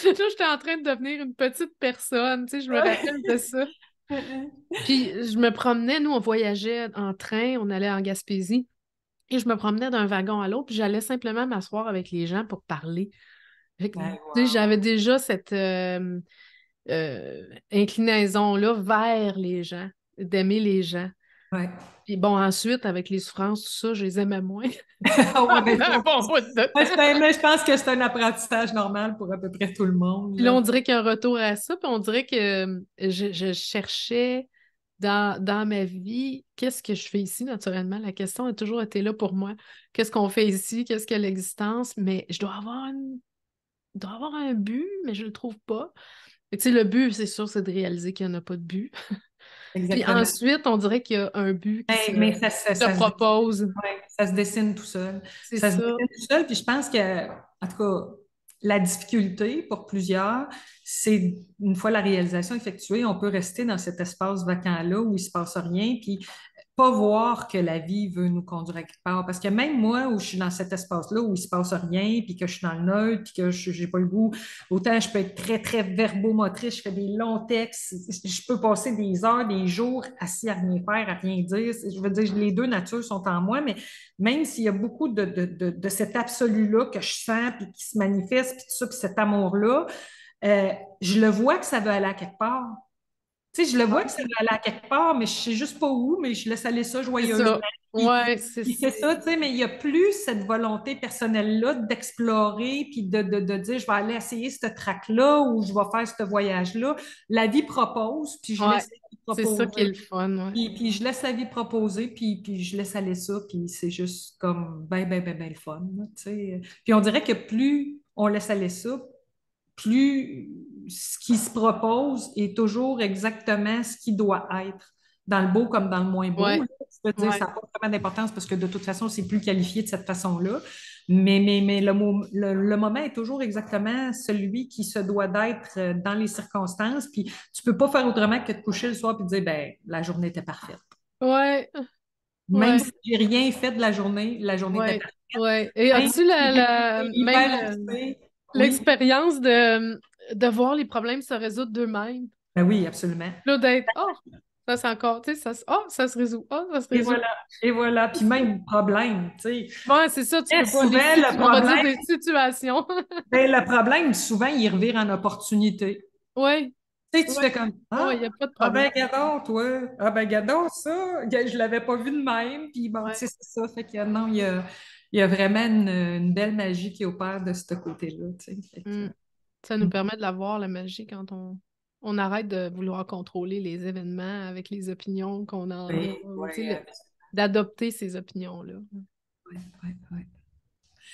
Là, j'étais en train de devenir une petite personne, tu sais, je me rappelle de ça. Puis je me promenais, nous, on voyageait en train, on allait en Gaspésie. Et je me promenais d'un wagon à l'autre, puis j'allais simplement m'asseoir avec les gens pour parler. Fait que, tu Ben, sais, wow. j'avais déjà cette inclinaison-là vers les gens, d'aimer les gens. Ouais. Puis bon, ensuite, avec les souffrances, tout ça, je les aimais moins. Ah ouais, ben, Pendant un bon bout de ouais, temps. mais je pense que c'est un apprentissage normal pour à peu près tout le monde, Puis là, là. on dirait qu'il y a un retour à ça, puis on dirait que je cherchais dans ma vie, qu'est-ce que je fais ici, naturellement? La question a toujours été là pour moi. Qu'est-ce qu'on fait ici? Qu'est-ce que l'existence? Mais je dois avoir il doit avoir un but, mais je le trouve pas. Fait que, tu sais, le but, c'est sûr, c'est de réaliser qu'il n'y en a pas de but. Puis Exactement. ensuite, on dirait qu'il y a un but qui Mais se propose. ouais, ça se dessine tout seul. C'est Ça se ça. dessine tout seul, puis je pense que, en tout cas, la difficulté pour plusieurs, c'est une fois la réalisation effectuée, on peut rester dans cet espace vacant-là où il ne se passe rien, puis pas voir que la vie veut nous conduire à quelque part. Parce que même moi, où je suis dans cet espace-là, où il ne se passe rien, puis que je suis dans le neutre, puis que je n'ai pas le goût, autant je peux être très, très verbomotrice, je fais des longs textes, je peux passer des heures, des jours assis à rien faire, à rien dire. Je veux dire, les deux natures sont en moi, mais même s'il y a beaucoup de cet absolu-là que je sens, puis qui se manifeste, puis tout ça, puis cet amour-là, euh, je le vois que ça veut aller à quelque part. Tu sais, je le vois que ça va aller à quelque part, mais je sais juste pas où, mais je laisse aller ça C'est joyeusement. ça. Ouais, Puis c'est ça, tu sais, mais il n'y a plus cette volonté personnelle-là d'explorer, puis de dire, je vais aller essayer cette track-là ou je vais faire ce voyage-là. La vie propose, puis je ouais. laisse la vie C'est ça qui est le proposer. fun, ouais. Puis je laisse la vie proposer, puis je laisse aller ça, puis c'est juste comme ben le fun, là, tu sais. Puis on dirait que plus on laisse aller ça, plus ce qui se propose est toujours exactement ce qui doit être, dans le beau comme dans le moins beau, Ouais, là. Je veux dire, ouais. ça n'a pas vraiment d'importance parce que de toute façon, c'est plus qualifié de cette façon-là. Mais le moment est toujours exactement celui qui se doit d'être dans les circonstances. Puis tu peux pas faire autrement que de coucher le soir et de dire, ben, la journée était parfaite. Ouais, Même ouais, si j'ai rien fait de la journée était ouais, parfaite. ouais. Et Même as-tu si j'ai été même hyper occupée. Oui, l'expérience de voir les problèmes se résoudre d'eux-mêmes. ben oui, absolument. Là, d'être, oh, ça c'est encore, tu sais, ça se résout, oh, ça se Et résout. voilà, et voilà. Puis même problème, tu sais. Ouais, c'est ça, tu Et peux pas, souvent, le on va dire problème, des situations. ben, le problème, souvent, il revire en opportunité. Oui, Tu sais, tu oui, fais comme il n'y a Ah, pas de ah problème. ben gadon, toi. Ah ben gadon, ça. Je l'avais pas vu de même. Puis bon, tu Ouais. sais, c'est ça. Fait que non, il y a vraiment une belle magie qui opère de ce côté-là. Tu sais. Fait que, Mm. Ça nous mm. permet de la voir, la magie, quand on arrête de vouloir contrôler les événements avec les opinions qu'on en a, Oui, ou tu oui, sais, d'adopter ces opinions-là. oui, oui, oui.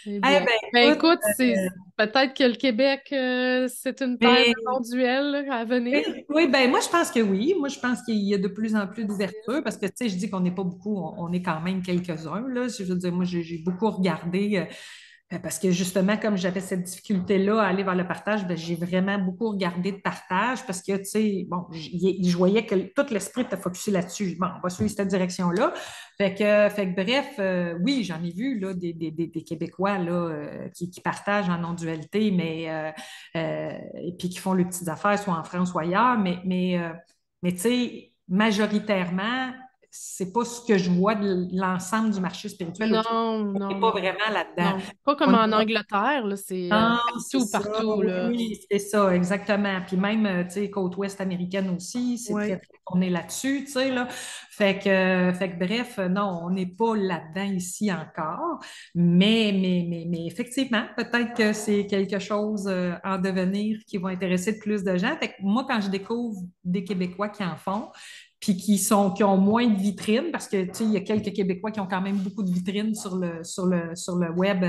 Eh Eh bien. ben Ben écoute, écoute, c'est peut-être que le Québec, c'est une terre de mais non-duel là, à venir. oui, oui, ben moi je pense que oui. Moi je pense qu'il y a de plus en plus d'ouverture parce que tu sais, je dis qu'on n'est pas beaucoup, on est quand même quelques-uns là. Je veux dire, moi j'ai beaucoup regardé parce que justement, comme j'avais cette difficulté-là à aller vers le partage, ben, j'ai vraiment beaucoup regardé de partage parce que tu sais, bon, je voyais que tout l'esprit était focusé là-dessus. Bon, on va suivre cette direction-là. Fait que bref, oui, j'en ai vu là, des Québécois là, qui partagent en non-dualité, et puis qui font leurs petites affaires, soit en France ou ailleurs, mais tu sais, majoritairement, c'est pas ce que je vois de l'ensemble du marché spirituel au Québec. Non, On n'est non, pas non. vraiment là-dedans. Non. Pas On comme n'est en pas Angleterre, là, c'est non, c'est partout, ça. partout, Oui, là. oui, c'est ça, exactement. Puis même, tu sais, côte ouest américaine aussi, c'est très, Oui. très tourné là-dessus, tu sais, là. Fait que bref, non, on n'est pas là-dedans ici encore. Mais effectivement, peut-être que c'est quelque chose en devenir qui va intéresser de plus de gens. Fait que moi, quand je découvre des Québécois qui en font, puis qui ont moins de vitrines, parce que, tu sais, il y a quelques Québécois qui ont quand même beaucoup de vitrines sur le web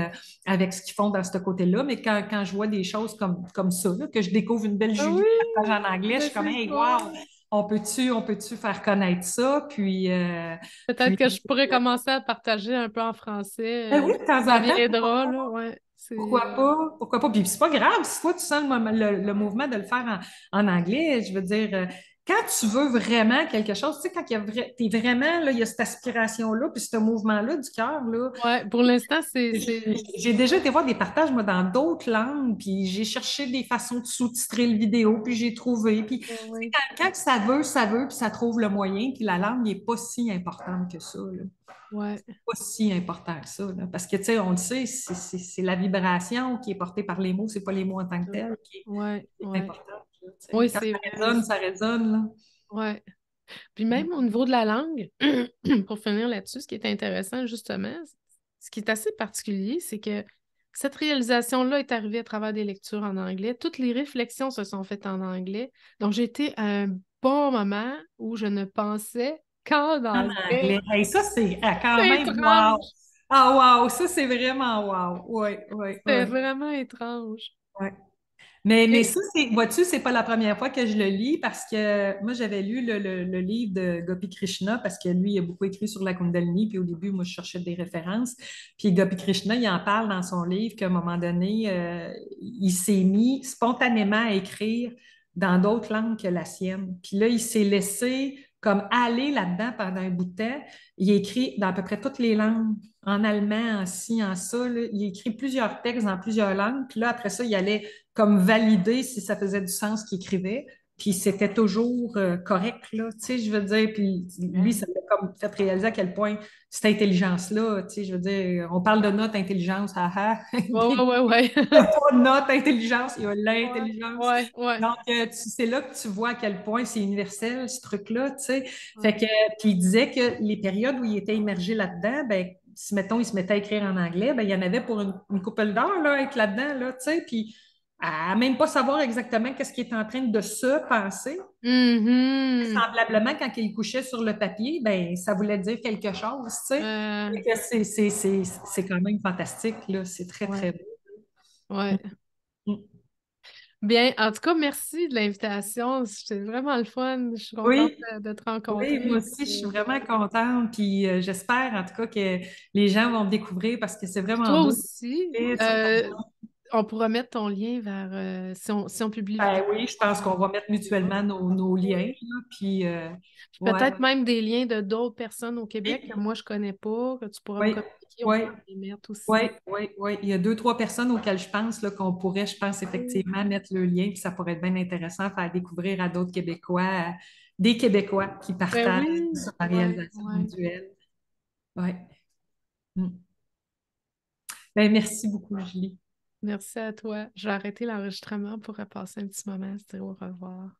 avec ce qu'ils font dans ce côté-là. Mais quand je vois des choses comme ça, là, que je découvre une belle Ah Julie oui, qui partage en anglais, je ben suis comme, c'est hey, ça. wow, on peut-tu faire connaître ça? Peut-être Puis que je pourrais commencer à partager un peu en français. ben oui, de temps Ça en temps, viendra, là, ouais. pourquoi pas? Pourquoi pas? Puis c'est pas grave, si toi, tu sens le mouvement de le faire en anglais, je veux dire, quand tu veux vraiment quelque chose, tu sais, quand t'es vraiment, là, il y a cette aspiration-là, puis ce mouvement-là du cœur, là, Ouais, pour l'instant, j'ai déjà été voir des partages, moi, dans d'autres langues, puis j'ai cherché des façons de sous-titrer le vidéo, puis j'ai trouvé. Puis, tu sais, ouais, quand ça veut, puis ça trouve le moyen, puis la langue n'est pas si importante que ça, là. ouais, Pas si important que ça, là. Parce que, tu sais, on le sait, c'est la vibration qui est portée par les mots, c'est pas les mots en tant que tels ouais, qui est ouais. importante, là, tu sais. Oui, Quand c'est vrai. ça résonne, là. Ouais. Puis même au niveau de la langue, pour finir là-dessus, ce qui est intéressant, justement, ce qui est assez particulier, c'est que cette réalisation-là est arrivée à travers des lectures en anglais. Toutes les réflexions se sont faites en anglais. Donc, j'ai été à un bon moment où je ne pensais qu'en En anglais. anglais. Hey, ça, c'est quand C'est même wow. étrange. Ah, wow, ça, c'est vraiment wow. Oui, oui, C'est oui. vraiment étrange. Ouais. Mais Et- ça, vois-tu, c'est pas la première fois que je le lis parce que moi, j'avais lu le livre de Gopi Krishna parce que lui, il a beaucoup écrit sur la Kundalini. Puis au début, moi, je cherchais des références. Puis Gopi Krishna, il en parle dans son livre qu'à un moment donné, il s'est mis spontanément à écrire dans d'autres langues que la sienne. Puis là, il s'est laissé comme aller là-dedans pendant un bout de temps. Il a écrit dans à peu près toutes les langues, en allemand, en ci, en ça, là. Il a écrit plusieurs textes dans plusieurs langues. Puis là, après ça, il allait comme valider si ça faisait du sens ce qu'il écrivait. Puis c'était toujours correct, là, tu sais, je veux dire. Puis lui, ça l'a comme fait réaliser à quel point cette intelligence-là, tu sais, je veux dire, on parle de notre intelligence, ah ah. Ouais, ouais, ouais, ouais. Il n'y a pas notre intelligence, il y a Ouais, l'intelligence. ouais, ouais. Donc, c'est là que tu vois à quel point c'est universel, ce truc-là, tu sais. Fait Ouais. que, puis il disait que les périodes où il était immergé là-dedans, ben, si, mettons, il se mettait à écrire en anglais, ben, il y en avait pour une couple d'heures, là, être là-dedans, là, tu sais, puis à même pas savoir exactement qu'est-ce qui est en train de se passer. Mhm. Semblablement, quand il couchait sur le papier, ben, ça voulait dire quelque chose, tu sais. Euh, Fait que c'est quand même fantastique, là. C'est très, ouais, très beau. ouais. Bien, en tout cas, merci de l'invitation. C'était vraiment le fun. Je suis contente Oui, de te oui, moi rencontrer. aussi, je suis Puis, vraiment contente. Puis j'espère en tout cas que les gens vont me découvrir parce que c'est puis vraiment toi beau. aussi. Sur ton- On pourra mettre ton lien vers si on publie le Ben vidéo. oui, je pense qu'on va mettre mutuellement nos liens, là, puis Puis ouais. peut-être même des liens de d'autres personnes au Québec que Oui, moi je connais pas, que tu pourras me oui, communiquer, on oui, pourra les mettre oui, aussi. oui, oui. Il y a deux, trois personnes auxquelles je pense là, qu'on pourrait, je pense, Oui, effectivement mettre le lien, puis ça pourrait être bien intéressant, faire découvrir à d'autres Québécois, des Québécois qui ben partagent oui, sur la ouais, réalisation ouais. mondiale. Oui. Mm. Ben, merci beaucoup, Julie. Merci à toi. Je vais arrêter l'enregistrement pour repasser un petit moment, se dire au revoir.